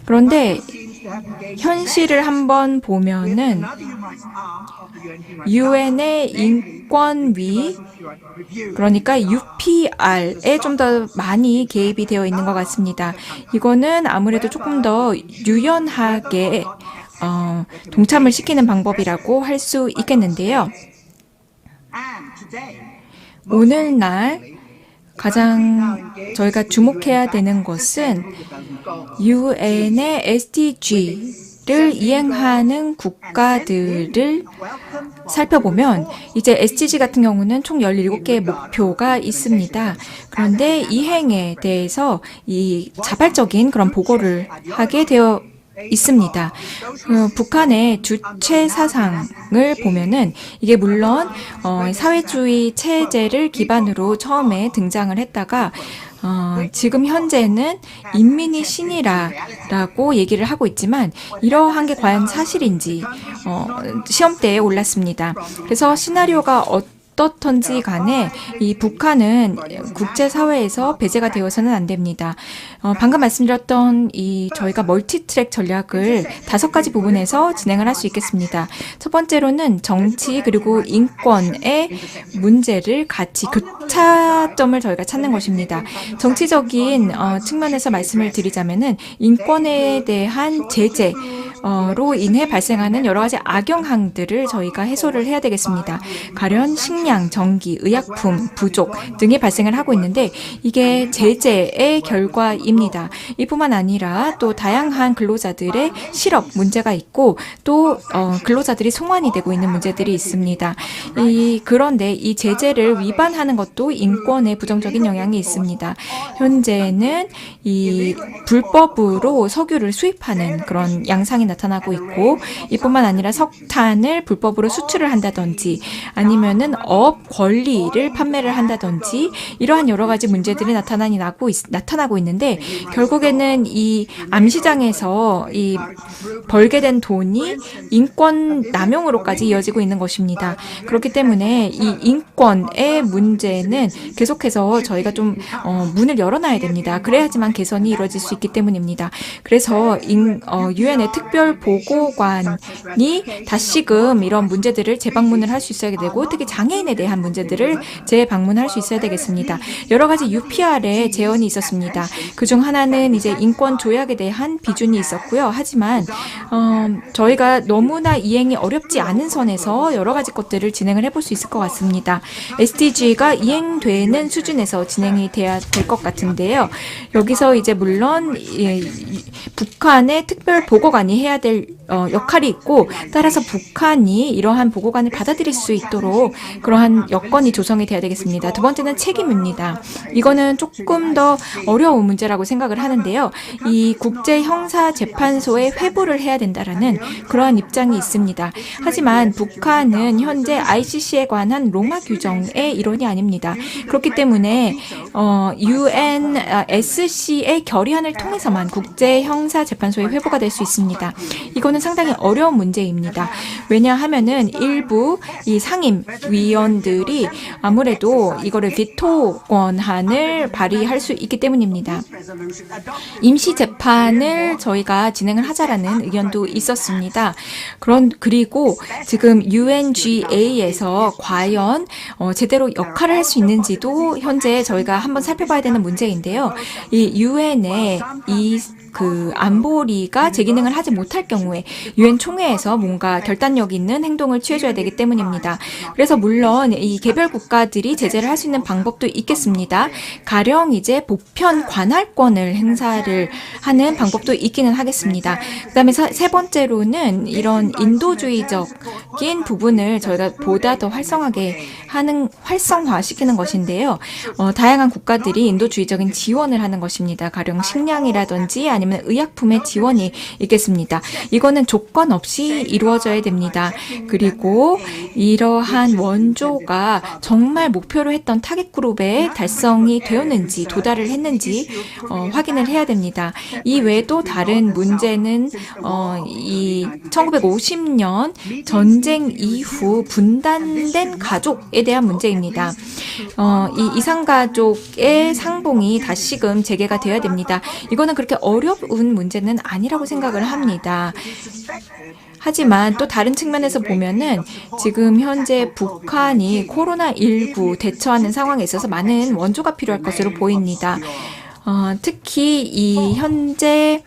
그런데 현실을 한번 보면은 유엔의 인권위, 그러니까 UPR에 좀 더 많이 개입이 되어 있는 것 같습니다. 이거는 아무래도 조금 더 유연하게 동참을 시키는 방법이라고 할 수 있겠는데요. 오늘날 가장 저희가 주목해야 되는 것은 유엔의 SDG를 이행하는 국가들을 살펴보면 이제 SDG 같은 경우는 총 17개의 목표가 있습니다. 그런데 이행에 대해서 이 자발적인 그런 보고를 하게 되어 있습니다. 북한의 주체 사상을 보면은 이게 물론 사회주의 체제를 기반으로 처음에 등장을 했다가 지금 현재는 인민이 신이라고 얘기를 하고 있지만 이러한 게 과연 사실인지 시험대에 올랐습니다. 그래서 시나리오가 어떻든지 간에 이 북한은 국제사회에서 배제가 되어서는 안 됩니다. 방금 말씀드렸던 이 저희가 멀티트랙 전략을 5가지 부분에서 진행을 할 수 있겠습니다. 첫 번째로는 정치 그리고 인권의 문제를 같이 교차점을 저희가 찾는 것입니다. 정치적인 측면에서 말씀을 드리자면은 인권에 대한 제재로 인해 발생하는 여러 가지 악영향들을 저희가 해소를 해야 되겠습니다. 가령 식량, 전기, 의약품 부족 등이 발생을 하고 있는데 이게 제재의 결과입니다. 이뿐만 아니라 또 다양한 근로자들의 실업 문제가 있고 또 근로자들이 송환이 되고 있는 문제들이 있습니다. 그런데 이 제재를 위반하는 것도 인권에 부정적인 영향이 있습니다. 현재는 이 불법으로 석유를 수입하는 그런 양상이 나타나고 있고, 이뿐만 아니라 석탄을 불법으로 수출을 한다든지 아니면은 업 권리를 판매를 한다든지 이러한 여러 가지 문제들이 나타나고 있는데, 결국에는 이 암시장에서 이 벌게 된 돈이 인권 남용으로까지 이어지고 있는 것입니다. 그렇기 때문에 이 인권의 문제는 계속해서 저희가 좀 문을 열어놔야 됩니다. 그래야지만 개선이 이루어질 수 있기 때문입니다. 그래서 유엔의 특별 보고관이 다시금 이런 문제들을 재방문을 할 수 있어야 되고, 특히 장애인에 대한 문제들을 재방문할 수 있어야 되겠습니다. 여러 가지 UPR의 제언이 있었습니다. 그중 하나는 이제 인권 조약에 대한 비준이 있었고요. 하지만 저희가 너무나 이행이 어렵지 않은 선에서 여러 가지 것들을 진행을 해볼 수 있을 것 같습니다. SDG가 이행되는 수준에서 진행이 돼야 될 것 같은데요. 여기서 이제 물론 북한의 특별 보고관이 해야 될 역할이 있고, 따라서 북한이 이러한 보고관을 받아들일 수 있도록 그러한 여건이 조성이 돼야 되겠습니다. 두 번째는 책임입니다. 이거는 조금 더 어려운 문제라고 생각을 하는데요. 이 국제형사재판소에 회부를 해야 된다라는 그러한 입장이 있습니다. 하지만 북한은 현재 ICC에 관한 로마 규정의 일원이 아닙니다. 그렇기 때문에 UNSC의 결의안을 통해서만 국제형사재판소에 회부가 될 수 있습니다. 이거는 상당히 어려운 문제입니다. 왜냐하면은 일부 이 상임위원들이 아무래도 이거를 비토 권한을 발휘할 수 있기 때문입니다. 임시 재판을 저희가 진행을 하자라는 의견도 있었습니다. 그리고 지금 UNGA에서 과연 제대로 역할을 할 수 있는지도 현재 저희가 한번 살펴봐야 되는 문제인데요. 이 UN의 그 안보리가 제 기능을 하지 못할 경우에 유엔 총회에서 뭔가 결단력 있는 행동을 취해줘야 되기 때문입니다. 그래서 물론 이 개별 국가들이 제재를 할 수 있는 방법도 있겠습니다. 가령 이제 보편 관할권을 행사를 하는 방법도 있기는 하겠습니다. 그다음에 세 번째로는 이런 인도주의적인 부분을 저희가 보다 더 활성화시키는 것인데요. 다양한 국가들이 인도주의적인 지원을 하는 것입니다. 가령 식량이라든지 아니면 의약품의 지원이 있겠습니다. 이거는 조건 없이 이루어져야 됩니다. 그리고 이러한 원조가 정말 목표로 했던 타겟 그룹에 달성이 되었는지 도달을 했는지 확인을 해야 됩니다. 이 외에도 다른 문제는 이 1950년 전쟁 이후 분단된 가족에 대한 문제입니다. 이 이산가족의 상봉이 다시금 재개가 되어야 됩니다. 이거는 그렇게 어려운 문제는 아니라고 생각을 합니다. 하지만 또 다른 측면에서 보면은 지금 현재 북한이 코로나19 대처하는 상황에 있어서 많은 원조가 필요할 것으로 보입니다. 특히 이 현재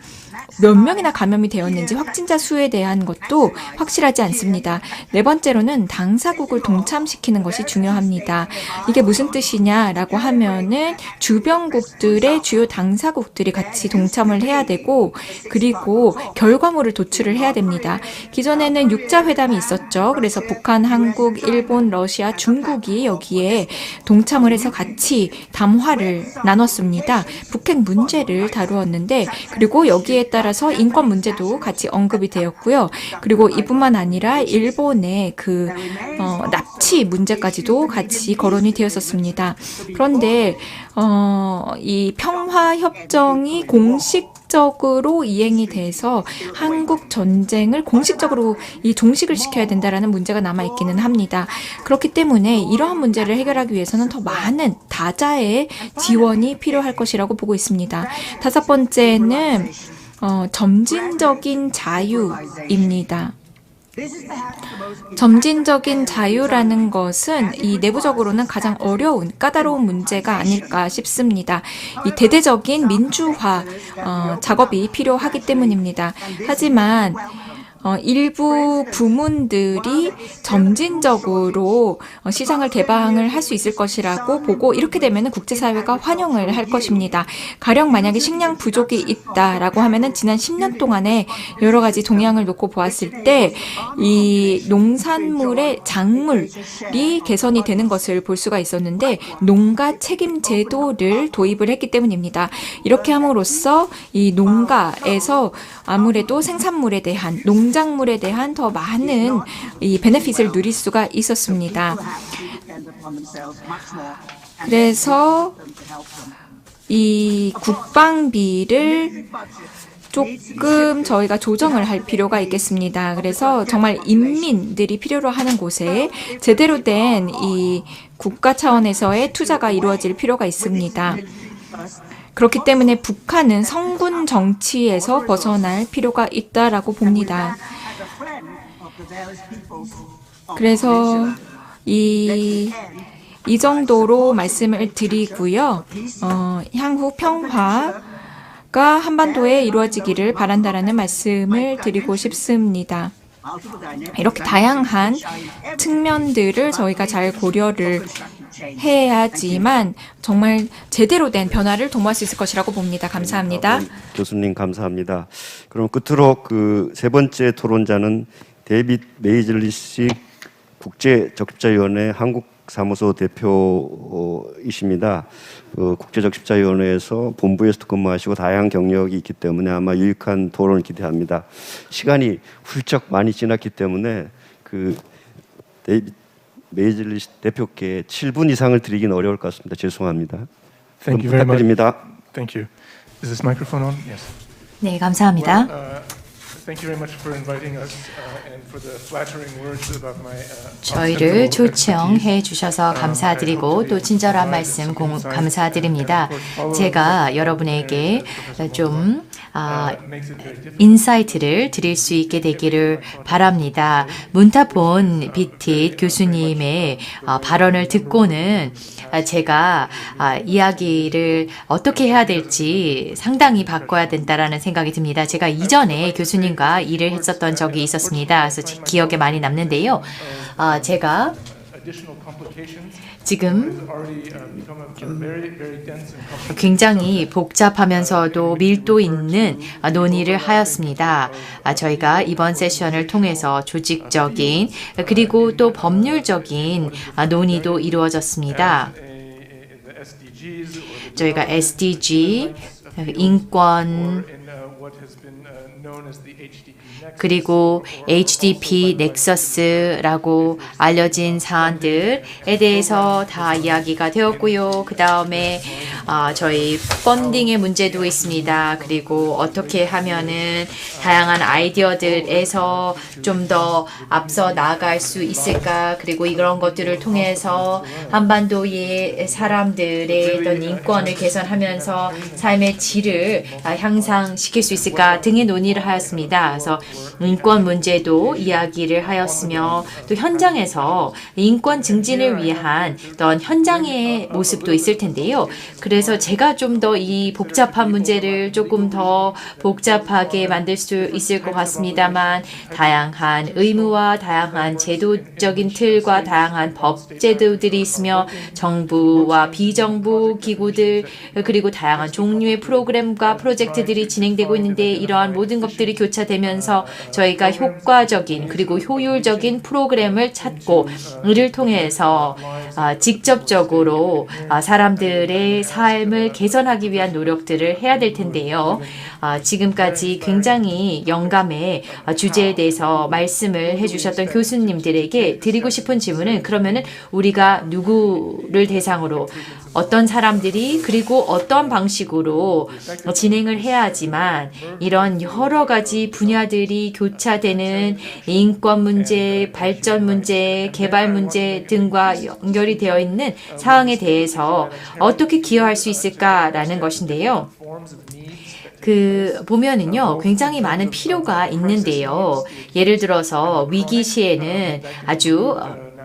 몇 명이나 감염이 되었는지 확진자 수에 대한 것도 확실하지 않습니다. 네 번째로는 당사국을 동참시키는 것이 중요합니다. 이게 무슨 뜻이냐라고 하면은 주변국들의 주요 당사국들이 같이 동참을 해야 되고, 그리고 결과물을 도출을 해야 됩니다. 기존에는 6자 회담이 있었죠. 그래서 북한, 한국, 일본, 러시아, 중국이 여기에 동참을 해서 같이 담화를 나눴습니다. 북핵 문제를 다루었는데, 그리고 여기에 따라서 인권 문제도 같이 언급이 되었고요. 그리고 이뿐만 아니라 일본의 그 납치 문제까지도 같이 거론이 되었었습니다. 그런데 이 평화 협정이 공식적으로 이행이 돼서 한국 전쟁을 공식적으로 이 종식을 시켜야 된다라는 문제가 남아 있기는 합니다. 그렇기 때문에 이러한 문제를 해결하기 위해서는 더 많은 다자의 지원이 필요할 것이라고 보고 있습니다. 다섯 번째는 점진적인 자유입니다. 점진적인 자유라는 것은 이 내부적으로는 가장 어려운 까다로운 문제가 아닐까 싶습니다. 이 대대적인 민주화 작업이 필요하기 때문입니다. 하지만 일부 부문들이 점진적으로 시장을 개방을 할 수 있을 것이라고 보고 이렇게 되면 국제사회가 환영을 할 것입니다. 가령 만약에 식량 부족이 있다라고 하면은 지난 10년 동안에 여러 가지 동향을 놓고 보았을 때 이 농산물의 작물이 개선이 되는 것을 볼 수가 있었는데 농가 책임 제도를 도입을 했기 때문입니다. 이렇게 함으로써 이 농가에서 아무래도 생산물에 대한 농작물에 대한 더 많은 이 베네핏을 누릴 수가 있었습니다. 그래서 이 국방비를 조금 저희가 조정을 할 필요가 있겠습니다. 그래서 정말 인민들이 필요로 하는 곳에 제대로 된 이 국가 차원에서의 투자가 이루어질 필요가 있습니다. 그렇기 때문에 북한은 성군 정치에서 벗어날 필요가 있다라고 봅니다. 그래서 이 정도로 말씀을 드리고요. 향후 평화가 한반도에 이루어지기를 바란다라는 말씀을 드리고 싶습니다. 이렇게 다양한 측면들을 저희가 잘 고려를 해야지만 정말 제대로 된 변화를 도모할 수 있을 것이라고 봅니다. 감사합니다. 교수님 감사합니다. 그럼 끝으로 그 세 번째 토론자는 데이빗 메이즐리시 국제적십자위원회 한국사무소 대표이십니다. 국제적십자위원회에서 본부에서도 근무하시고 다양한 경력이 있기 때문에 아마 유익한 토론을 기대합니다. 시간이 훌쩍 많이 지났기 때문에 그 데이빗 메이즐리시 대표께 7분 이상을 드리긴 어려울 것 같습니다. 죄송합니다. Thank you very much. 부탁드립니다. Thank you. Is this microphone on? Yes. 네, 감사합니다. Thank you very much for inviting us and for the flattering words about my 저희를 초청해 주셔서 감사드리고 또 친절한 말씀 감사드립니다. 제가 여러분에게 좀 인사이트를 드릴 수 있게 되기를 바랍니다. 문타폰 비tit 교수님의 발언을 듣고는 제가 이야기를 어떻게 해야 될지 상당히 바꿔야 된다라는 생각이 듭니다. 제가 이전에 교수님과 일을 했었던 적이 있었습니다. 그래서 제 기억에 많이 남는데요. 제가 지금 굉장히 복잡하면서도 밀도 있는 논의를 하였습니다. 저희가 이번 세션을 통해서 조직적인 그리고 또 법률적인 논의도 이루어졌습니다. 저희가 SDG, 인권, 그리고 HDP 넥서스라고 알려진 사안들에 대해서 다 이야기가 되었고요. 그 다음에 저희 펀딩의 문제도 있습니다. 그리고 어떻게 하면은 다양한 아이디어들에서 좀 더 앞서 나아갈 수 있을까? 그리고 이런 것들을 통해서 한반도의 사람들의 어떤 인권을 개선하면서 삶의 질을 향상시킬 수 있을까 등의 논의를 하였습니다. 그래서 인권 문제도 이야기를 하였으며 또 현장에서 인권 증진을 위한 어떤 현장의 모습도 있을 텐데요. 그래서 제가 좀 더 이 복잡한 문제를 조금 더 복잡하게 만들 수 있을 것 같습니다만 다양한 의무와 다양한 제도적인 틀과 다양한 법 제도들이 있으며 정부와 비정부 기구들 그리고 다양한 종류의 프로그램과 프로젝트들이 진행되고 있는데 이러한 모든 것들이 교차되면서 저희가 효과적인 그리고 효율적인 프로그램을 찾고 이를 통해서 직접적으로 사람들의 삶을 개선하기 위한 노력들을 해야 될 텐데요. 지금까지 굉장히 영감의 주제에 대해서 말씀을 해주셨던 교수님들에게 드리고 싶은 질문은 그러면은 우리가 누구를 대상으로 어떤 사람들이 그리고 어떤 방식으로 진행을 해야 하지만 이런 여러 가지 분야들이 교차되는 인권 문제, 발전 문제, 개발 문제 등과 연결이 되어 있는 사항에 대해서 어떻게 기여할 수 있을까라는 것인데요. 보면은요, 굉장히 많은 필요가 있는데요. 예를 들어서 위기 시에는 아주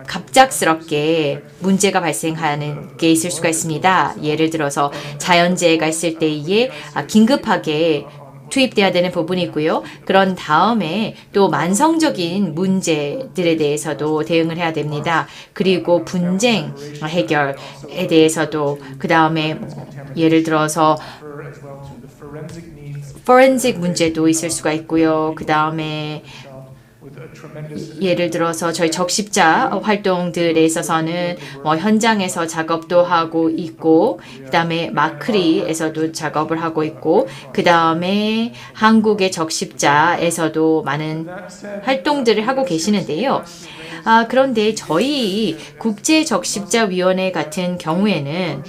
갑작스럽게 문제가 발생하는 게 있을 수가 있습니다. 예를 들어서 자연재해가 있을 때에 긴급하게 투입돼야 되는 부분이 있고요. 그런 다음에 또 만성적인 문제들에 대해서도 대응을 해야 됩니다. 그리고 분쟁 해결에 대해서도 그 다음에 예를 들어서 포렌식 문제도 있을 수가 있고요. 그 다음에 예를 들어서 저희 적십자 활동들에 있어서는 뭐 현장에서 작업도 하고 있고, 그 다음에 마크리에서도 작업을 하고 있고, 그 다음에 한국의 적십자에서도 많은 활동들을 하고 계시는데요. 그런데 저희 국제적십자위원회 같은 경우에는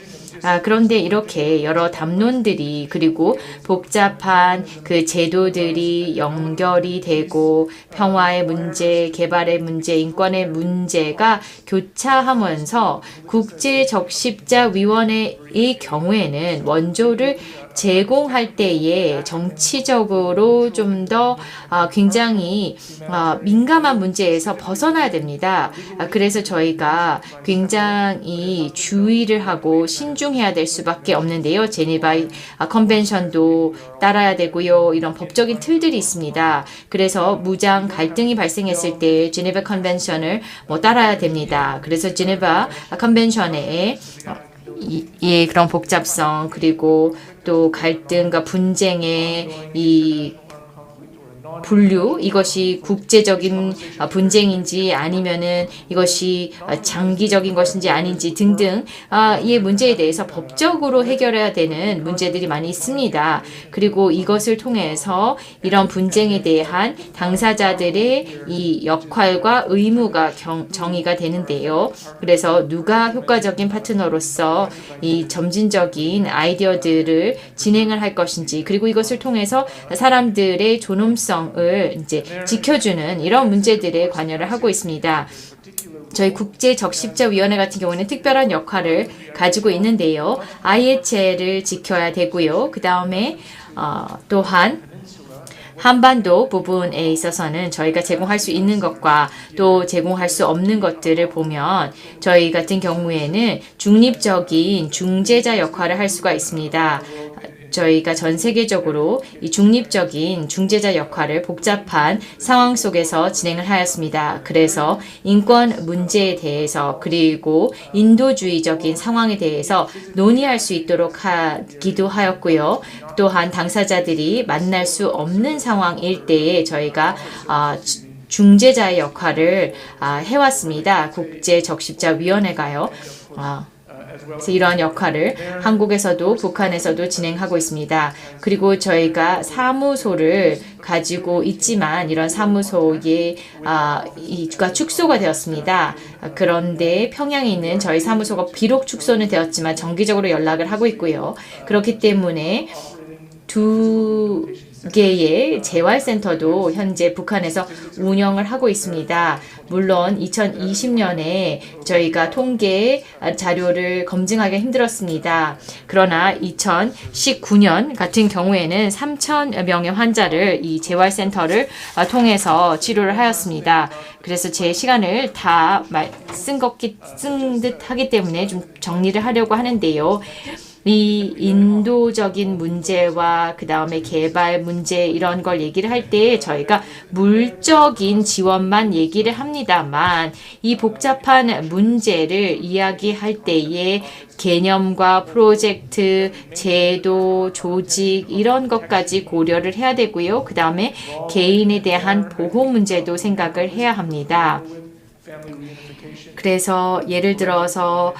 그런데 이렇게 여러 담론들이 그리고 복잡한 그 제도들이 연결이 되고 평화의 문제, 개발의 문제, 인권의 문제가 교차하면서 국제적십자위원회의 경우에는 원조를 제공할 때에 정치적으로 좀 더 굉장히 민감한 문제에서 벗어나야 됩니다. 그래서 저희가 굉장히 주의를 하고 신중해야 될 수밖에 없는데요. 제네바 컨벤션도 따라야 되고요. 이런 법적인 틀들이 있습니다. 그래서 무장 갈등이 발생했을 때 제네바 컨벤션을 따라야 됩니다. 그래서 제네바 컨벤션에 예, 그런 복잡성 그리고 또 갈등과 분쟁의 이 분류, 이것이 국제적인 분쟁인지 아니면은 이것이 장기적인 것인지 아닌지 등등 이 문제에 대해서 법적으로 해결해야 되는 문제들이 많이 있습니다. 그리고 이것을 통해서 이런 분쟁에 대한 당사자들의 이 역할과 의무가 정의가 되는데요. 그래서 누가 효과적인 파트너로서 이 점진적인 아이디어들을 진행을 할 것인지, 그리고 이것을 통해서 사람들의 존엄성 을 이제 지켜주는 이런 문제들에 관여를 하고 있습니다. 저희 국제적십자위원회 같은 경우는 특별한 역할을 가지고 있는데요. IHL을 지켜야 되고요. 그 다음에 또한 한반도 부분에 있어서는 저희가 제공할 수 있는 것과 또 제공할 수 없는 것들을 보면 저희 같은 경우에는 중립적인 중재자 역할을 할 수가 있습니다. 저희가 전 세계적으로 이 중립적인 중재자 역할을 복잡한 상황 속에서 진행을 하였습니다. 그래서 인권 문제에 대해서 그리고 인도주의적인 상황에 대해서 논의할 수 있도록 하기도 하였고요. 또한 당사자들이 만날 수 없는 상황일 때에 저희가 중재자의 역할을 해왔습니다. 국제적십자위원회가요. 그래서 이러한 역할을 한국에서도 북한에서도 진행하고 있습니다. 그리고 저희가 사무소를 가지고 있지만 이런 사무소에 이가 축소가 되었습니다. 그런데 평양에 있는 저희 사무소가 비록 축소는 되었지만 정기적으로 연락을 하고 있고요. 그렇기 때문에 두 개의 재활센터도 현재 북한에서 운영을 하고 있습니다. 물론 2020년에 저희가 통계 자료를 검증하기가 힘들었습니다. 그러나 2019년 같은 경우에는 3,000명의 환자를 이 재활센터를 통해서 치료를 하였습니다. 그래서 제 시간을 다 쓴 듯 하기 때문에 좀 정리를 하려고 하는데요. 이 인도적인 문제와 그 다음에 개발 문제 이런 걸 얘기를 할 때 저희가 물적인 지원만 얘기를 합니다만 이 복잡한 문제를 이야기할 때에 개념과 프로젝트, 제도, 조직 이런 것까지 고려를 해야 되고요. 그 다음에 개인에 대한 보호 문제도 생각을 해야 합니다. 그래서 예를 들어서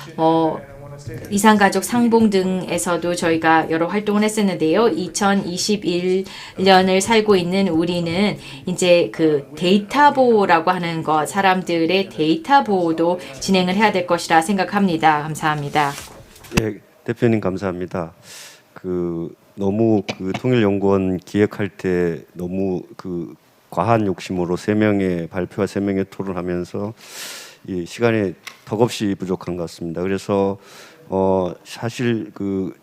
이산가족 상봉 등에서도 저희가 여러 활동을 했었는데요. 2021년을 살고 있는 우리는 이제 그 데이터 보호라고 하는 것, 사람들의 데이터 보호도 진행을 해야 될 것이라 생각합니다. 감사합니다. 예, 대표님 감사합니다. 너무 통일연구원 기획할 때 너무 과한 욕심으로 3명의 발표와 3명의 토론하면서 이 시간이 덕없이 부족한 것 같습니다. 그래서 사실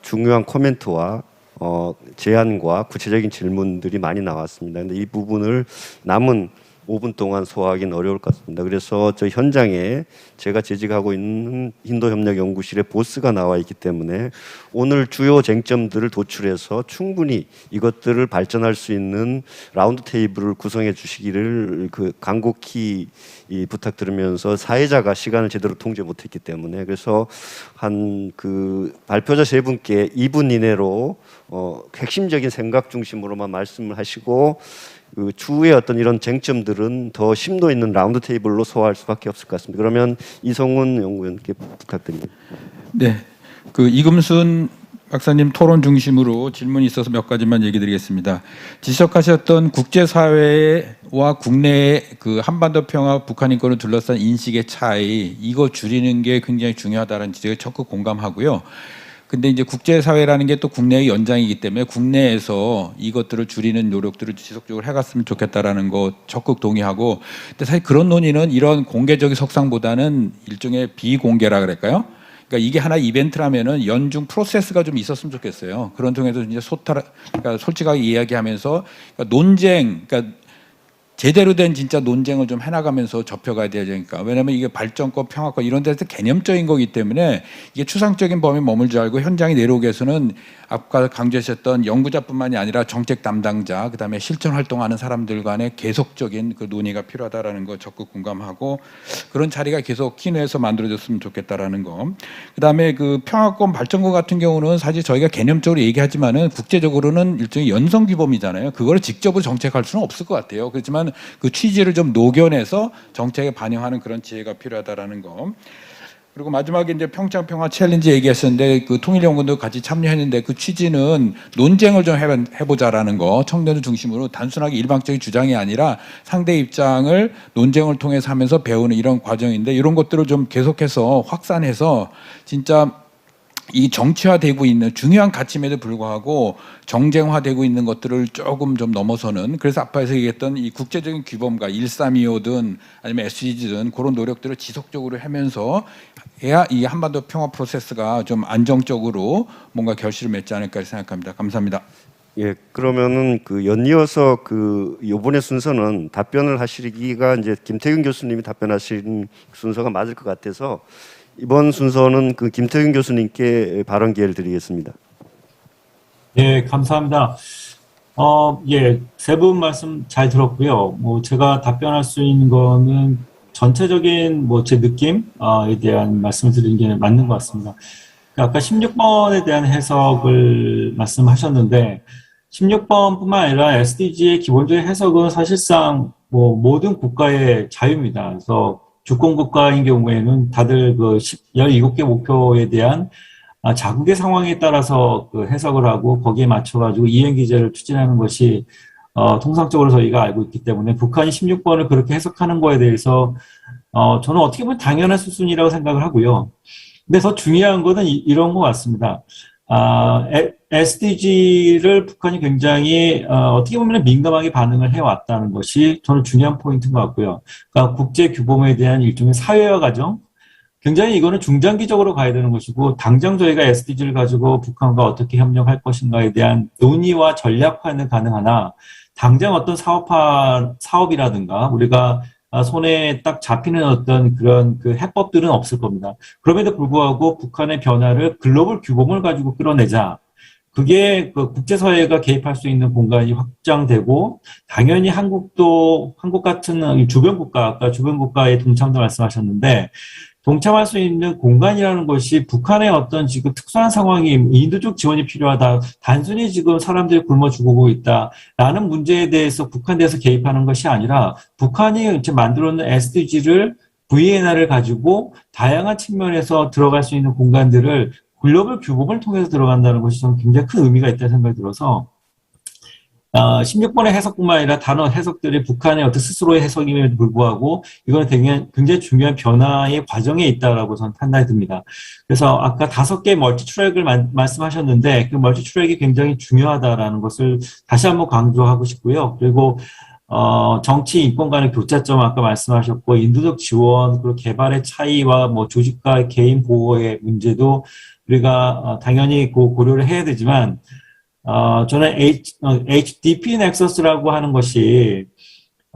중요한 코멘트와 제안과 구체적인 질문들이 많이 나왔습니다. 근데 이 부분을 남은 5분 동안 소화하기는 어려울 것 같습니다. 그래서 저 현장에 제가 재직하고 있는 인도협력연구실의 보스가 나와 있기 때문에 오늘 주요 쟁점들을 도출해서 충분히 이것들을 발전할 수 있는 라운드 테이블을 구성해 주시기를 간곡히 부탁드리면서 사회자가 시간을 제대로 통제 못했기 때문에 그래서 한 발표자 세 분께 2분 이내로 핵심적인 생각 중심으로만 말씀을 하시고 추후에 어떤 이런 쟁점들은 더 심도 있는 라운드 테이블로 소화할 수밖에 없을 것 같습니다. 그러면 이성훈 연구위원께 부탁드립니다. 네, 이금순 박사님 토론 중심으로 질문이 있어서 몇 가지만 얘기 드리겠습니다. 지적하셨던 국제사회와 국내의 한반도 평화 북한 인권을 둘러싼 인식의 차이, 이거 줄이는 게 굉장히 중요하다는 지적에 적극 공감하고요. 근데 이제 국제사회라는 게 또 국내의 연장이기 때문에 국내에서 이것들을 줄이는 노력들을 지속적으로 해갔으면 좋겠다라는 거 적극 동의하고, 근데 사실 그런 논의는 이런 공개적인 석상보다는 일종의 비공개라 그럴까요? 그러니까 이게 하나 이벤트라면은 연중 프로세스가 좀 있었으면 좋겠어요. 그런 통해서 이제 그러니까 솔직하게 이야기하면서 논쟁, 그러니까 제대로 된 진짜 논쟁을 좀 해나가면서 접혀가야 되니까. 왜냐하면 이게 발전권, 평화권 이런 데서 개념적인 거기 때문에 이게 추상적인 범위에 머물지 않고 현장에 내려오기 위해서는 아까 강조하셨던 연구자뿐만이 아니라 정책 담당자, 그다음에 실천 활동하는 사람들 간의 계속적인 논의가 필요하다라는 거 적극 공감하고, 그런 자리가 계속 키내에서 만들어졌으면 좋겠다라는 거. 그다음에 평화권, 발전권 같은 경우는 사실 저희가 개념적으로 얘기하지만은 국제적으로는 일종의 연성 규범이잖아요. 그거를 직접으로 정책할 수는 없을 것 같아요. 그렇지만 그 취지를 좀 녹여내서 정책에 반영하는 그런 지혜가 필요하다라는 거. 그리고 마지막에 이제 평창 평화 챌린지 얘기하셨는데 통일연구원도 같이 참여했는데 그 취지는 논쟁을 좀 해보자라는 거, 청년을 중심으로 단순하게 일방적인 주장이 아니라 상대 입장을 논쟁을 통해서 하면서 배우는 이런 과정인데, 이런 것들을 좀 계속해서 확산해서 진짜 이 정치화되고 있는 중요한 가치임에도 불구하고 정쟁화되고 있는 것들을 조금 좀 넘어서는, 그래서 앞에서 얘기했던 이 국제적인 규범과 1325든 아니면 SDG든 그런 노력들을 지속적으로 하면서 해야 이 한반도 평화 프로세스가 좀 안정적으로 뭔가 결실을 맺지 않을까 생각합니다. 감사합니다. 예, 그러면은 연이어서 요번에 순서는 답변을 하시기가 이제 김태균 교수님이 답변하신 순서가 맞을 것 같아서 이번 순서는 김태균 교수님께 발언 기회를 드리겠습니다. 네, 감사합니다. 예, 세 분 말씀 잘 들었고요. 제가 답변할 수 있는 거는 전체적인 제 느낌에 대한 말씀을 드리는 게 맞는 것 같습니다. 아까 16번에 대한 해석을 말씀하셨는데, 16번뿐만 아니라 SDG의 기본적인 해석은 사실상 모든 국가의 자유입니다. 그래서 주권국가인 경우에는 다들 17개 목표에 대한 자국의 상황에 따라서 해석을 하고 거기에 맞춰가지고 이행기제를 추진하는 것이 통상적으로 저희가 알고 있기 때문에 북한이 16번을 그렇게 해석하는 거에 대해서 저는 어떻게 보면 당연한 수순이라고 생각을 하고요. 근데 더 중요한 거는 이런 것 같습니다. SDG를 북한이 굉장히 어떻게 보면 민감하게 반응을 해왔다는 것이 저는 중요한 포인트인 것 같고요. 그러니까 국제 규범에 대한 일종의 사회화 과정, 굉장히 이거는 중장기적으로 가야 되는 것이고, 당장 저희가 SDG를 가지고 북한과 어떻게 협력할 것인가에 대한 논의와 전략화는 가능하나 당장 어떤 사업이라든가 우리가 손에 딱 잡히는 어떤 그런 해법들은 없을 겁니다. 그럼에도 불구하고 북한의 변화를 글로벌 규범을 가지고 끌어내자. 그게 국제사회가 개입할 수 있는 공간이 확장되고, 당연히 한국 같은 아까 주변 국가의 동참도 말씀하셨는데, 동참할 수 있는 공간이라는 것이 북한의 어떤 지금 특수한 상황이 인도적 지원이 필요하다, 단순히 지금 사람들이 굶어 죽고 있다라는 문제에 대해서 북한에 대해서 개입하는 것이 아니라, 북한이 이제 만들어놓은 SDG를 VNR을 가지고 다양한 측면에서 들어갈 수 있는 공간들을 글로벌 규범을 통해서 들어간다는 것이 저는 굉장히 큰 의미가 있다는 생각이 들어서 16번의 해석뿐만 아니라 단어 해석들이 북한의 어떤 스스로의 해석임에도 불구하고 이거는 굉장히 중요한 변화의 과정에 있다라고 저는 판단이 듭니다. 그래서 아까 5개의 멀티 트랙을 말씀하셨는데 그 멀티 트랙이 굉장히 중요하다라는 것을 다시 한번 강조하고 싶고요. 그리고 정치 인권 간의 교차점 아까 말씀하셨고, 인도적 지원, 그리고 개발의 차이와 조직과 개인 보호의 문제도 우리가 당연히 고려를 해야 되지만, 저는 HDP 넥서스라고 하는 것이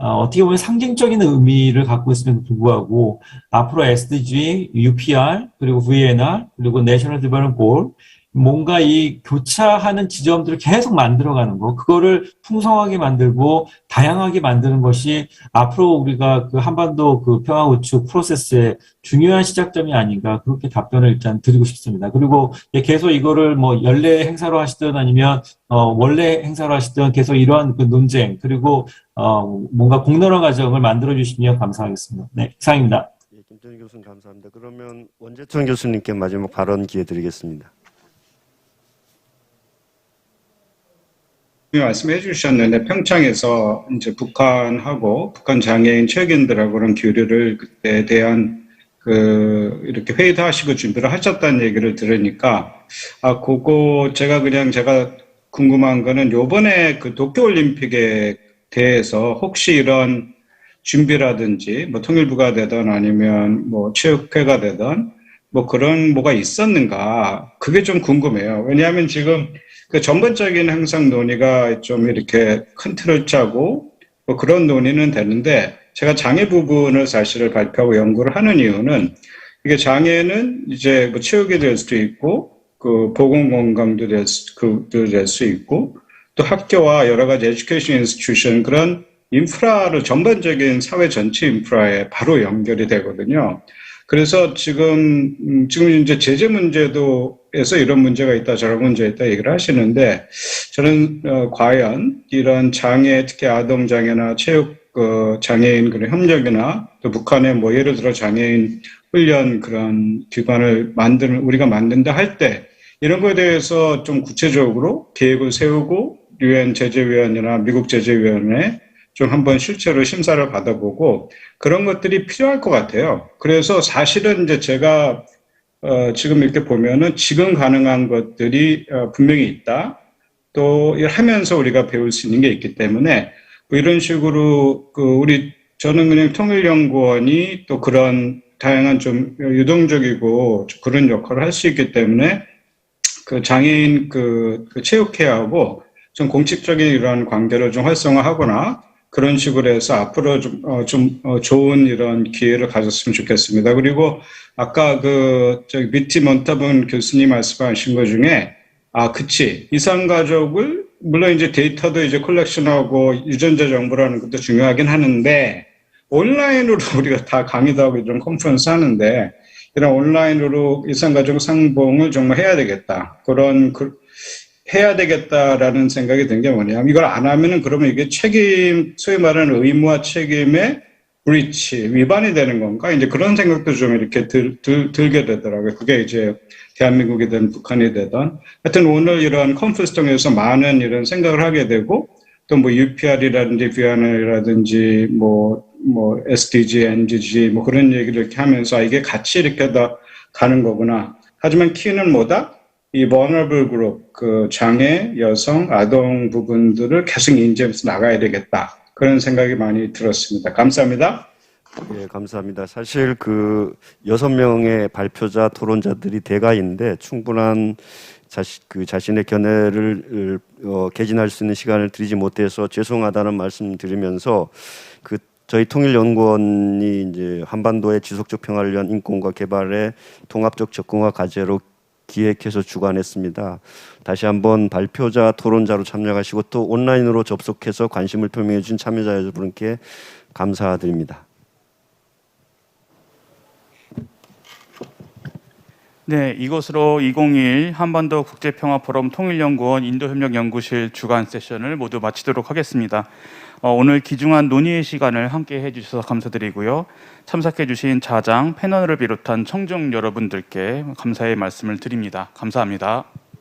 어떻게 보면 상징적인 의미를 갖고 있음에도 불구하고 앞으로 SDG, UPR, 그리고 VNR, 그리고 National Development Goal 뭔가 이 교차하는 지점들을 계속 만들어가는 거, 그거를 풍성하게 만들고 다양하게 만드는 것이 앞으로 우리가 그 한반도 그 평화 구축 프로세스의 중요한 시작점이 아닌가, 그렇게 답변을 일단 드리고 싶습니다. 그리고 계속 이거를 뭐 연례 행사로 하시든 아니면 원래 행사로 하시든 계속 이러한 그 논쟁 그리고 뭔가 공론화 과정을 만들어 주시면 감사하겠습니다. 네, 이상입니다. 예, 김정일 교수님 감사합니다. 그러면 원재천 교수님께 마지막 발언 기회 드리겠습니다. 말씀해 주셨는데 평창에서 이제 북한하고 북한 장애인 체육인들하고 그런 교류를 그때 대한 이렇게 회의도 하시고 준비를 하셨다는 얘기를 들으니까 그거 제가 궁금한 거는 요번에 그 도쿄올림픽에 대해서 혹시 이런 준비라든지 뭐 통일부가 되든 아니면 뭐 체육회가 되든 뭐 그런 뭐가 있었는가, 그게 좀 궁금해요. 왜냐하면 지금 그 전반적인 항상 논의가 좀 이렇게 큰 틀을 짜고 뭐 그런 논의는 되는데, 제가 장애 부분을 사실을 발표하고 연구를 하는 이유는 이게 장애는 이제 뭐 체육이 될 수도 있고 그 보건건강도 될 수 있고 또 학교와 여러 가지 에듀케이션 인스티튜션 그런 인프라를 전반적인 사회 전체 인프라에 바로 연결이 되거든요. 그래서 지금 이제 제재 문제도에서 이런 문제가 있다, 저런 문제가 있다 얘기를 하시는데, 저는 과연 이런 장애, 특히 아동 장애나 체육 장애인 그런 협력이나 또 북한의 뭐 예를 들어 장애인 훈련 그런 기관을 우리가 만든다 할 때 이런 거에 대해서 좀 구체적으로 계획을 세우고 유엔 제재위원회나 미국 제재위원회 좀 한번 실제로 심사를 받아보고 그런 것들이 필요할 것 같아요. 그래서 사실은 이제 제가 지금 이렇게 보면은 지금 가능한 것들이 분명히 있다. 또 하면서 우리가 배울 수 있는 게 있기 때문에 뭐 이런 식으로 저는 그냥 통일연구원이 또 그런 다양한 좀 유동적이고 그런 역할을 할 수 있기 때문에 그 장애인 그 체육회하고 좀 공식적인 이런 관계를 좀 활성화하거나 그런 식으로 해서 앞으로 좀 좋은 이런 기회를 가졌으면 좋겠습니다. 그리고 아까 미티 먼타본 교수님 말씀하신 것 중에 그치, 이산가족을 물론 이제 데이터도 이제 컬렉션하고 유전자 정보라는 것도 중요하긴 하는데 온라인으로 우리가 다 강의도 하고 이런 컨퍼런스 하는데 이런 온라인으로 이산가족 상봉을 정말 해야 되겠다. 해야 되겠다라는 생각이 든 게 뭐냐면 이걸 안 하면은 그러면 이게 소위 말하는 의무와 책임의 위반이 되는 건가? 이제 그런 생각도 좀 이렇게 들게 되더라고요. 그게 이제 대한민국이든 북한이 되든. 하여튼 오늘 이런 컨퍼런스 통해서 많은 이런 생각을 하게 되고 또 뭐 UPR이라든지 VNR이라든지 뭐 SDG, NDG 뭐 그런 얘기를 이렇게 하면서 이게 같이 이렇게 다 가는 거구나. 하지만 키는 뭐다? 이 vulnerable group, 그 장애, 여성, 아동 부분들을 계속 인지하면서 나가야 되겠다. 그런 생각이 많이 들었습니다. 감사합니다. 예, 감사합니다. 사실 6명의 발표자, 토론자들이 대가인데 충분한 자신의 견해를 개진할 수 있는 시간을 드리지 못해서 죄송하다는 말씀 드리면서 저희 통일연구원이 이제 한반도의 지속적 평화를 위한 인권과 개발의 통합적 접근과 과제로 기획해서 주관했습니다. 다시 한번 발표자, 토론자로 참여하시고 또 온라인으로 접속해서 관심을 표명해 주신 참여자 여러분께 감사드립니다. 네, 이것으로 2021 한반도 국제평화포럼 통일연구원 인도협력연구실 주간 세션을 모두 마치도록 하겠습니다. 오늘 귀중한 논의의 시간을 함께 해주셔서 감사드리고요. 참석해주신 자장, 패널을 비롯한 청중 여러분들께 감사의 말씀을 드립니다. 감사합니다.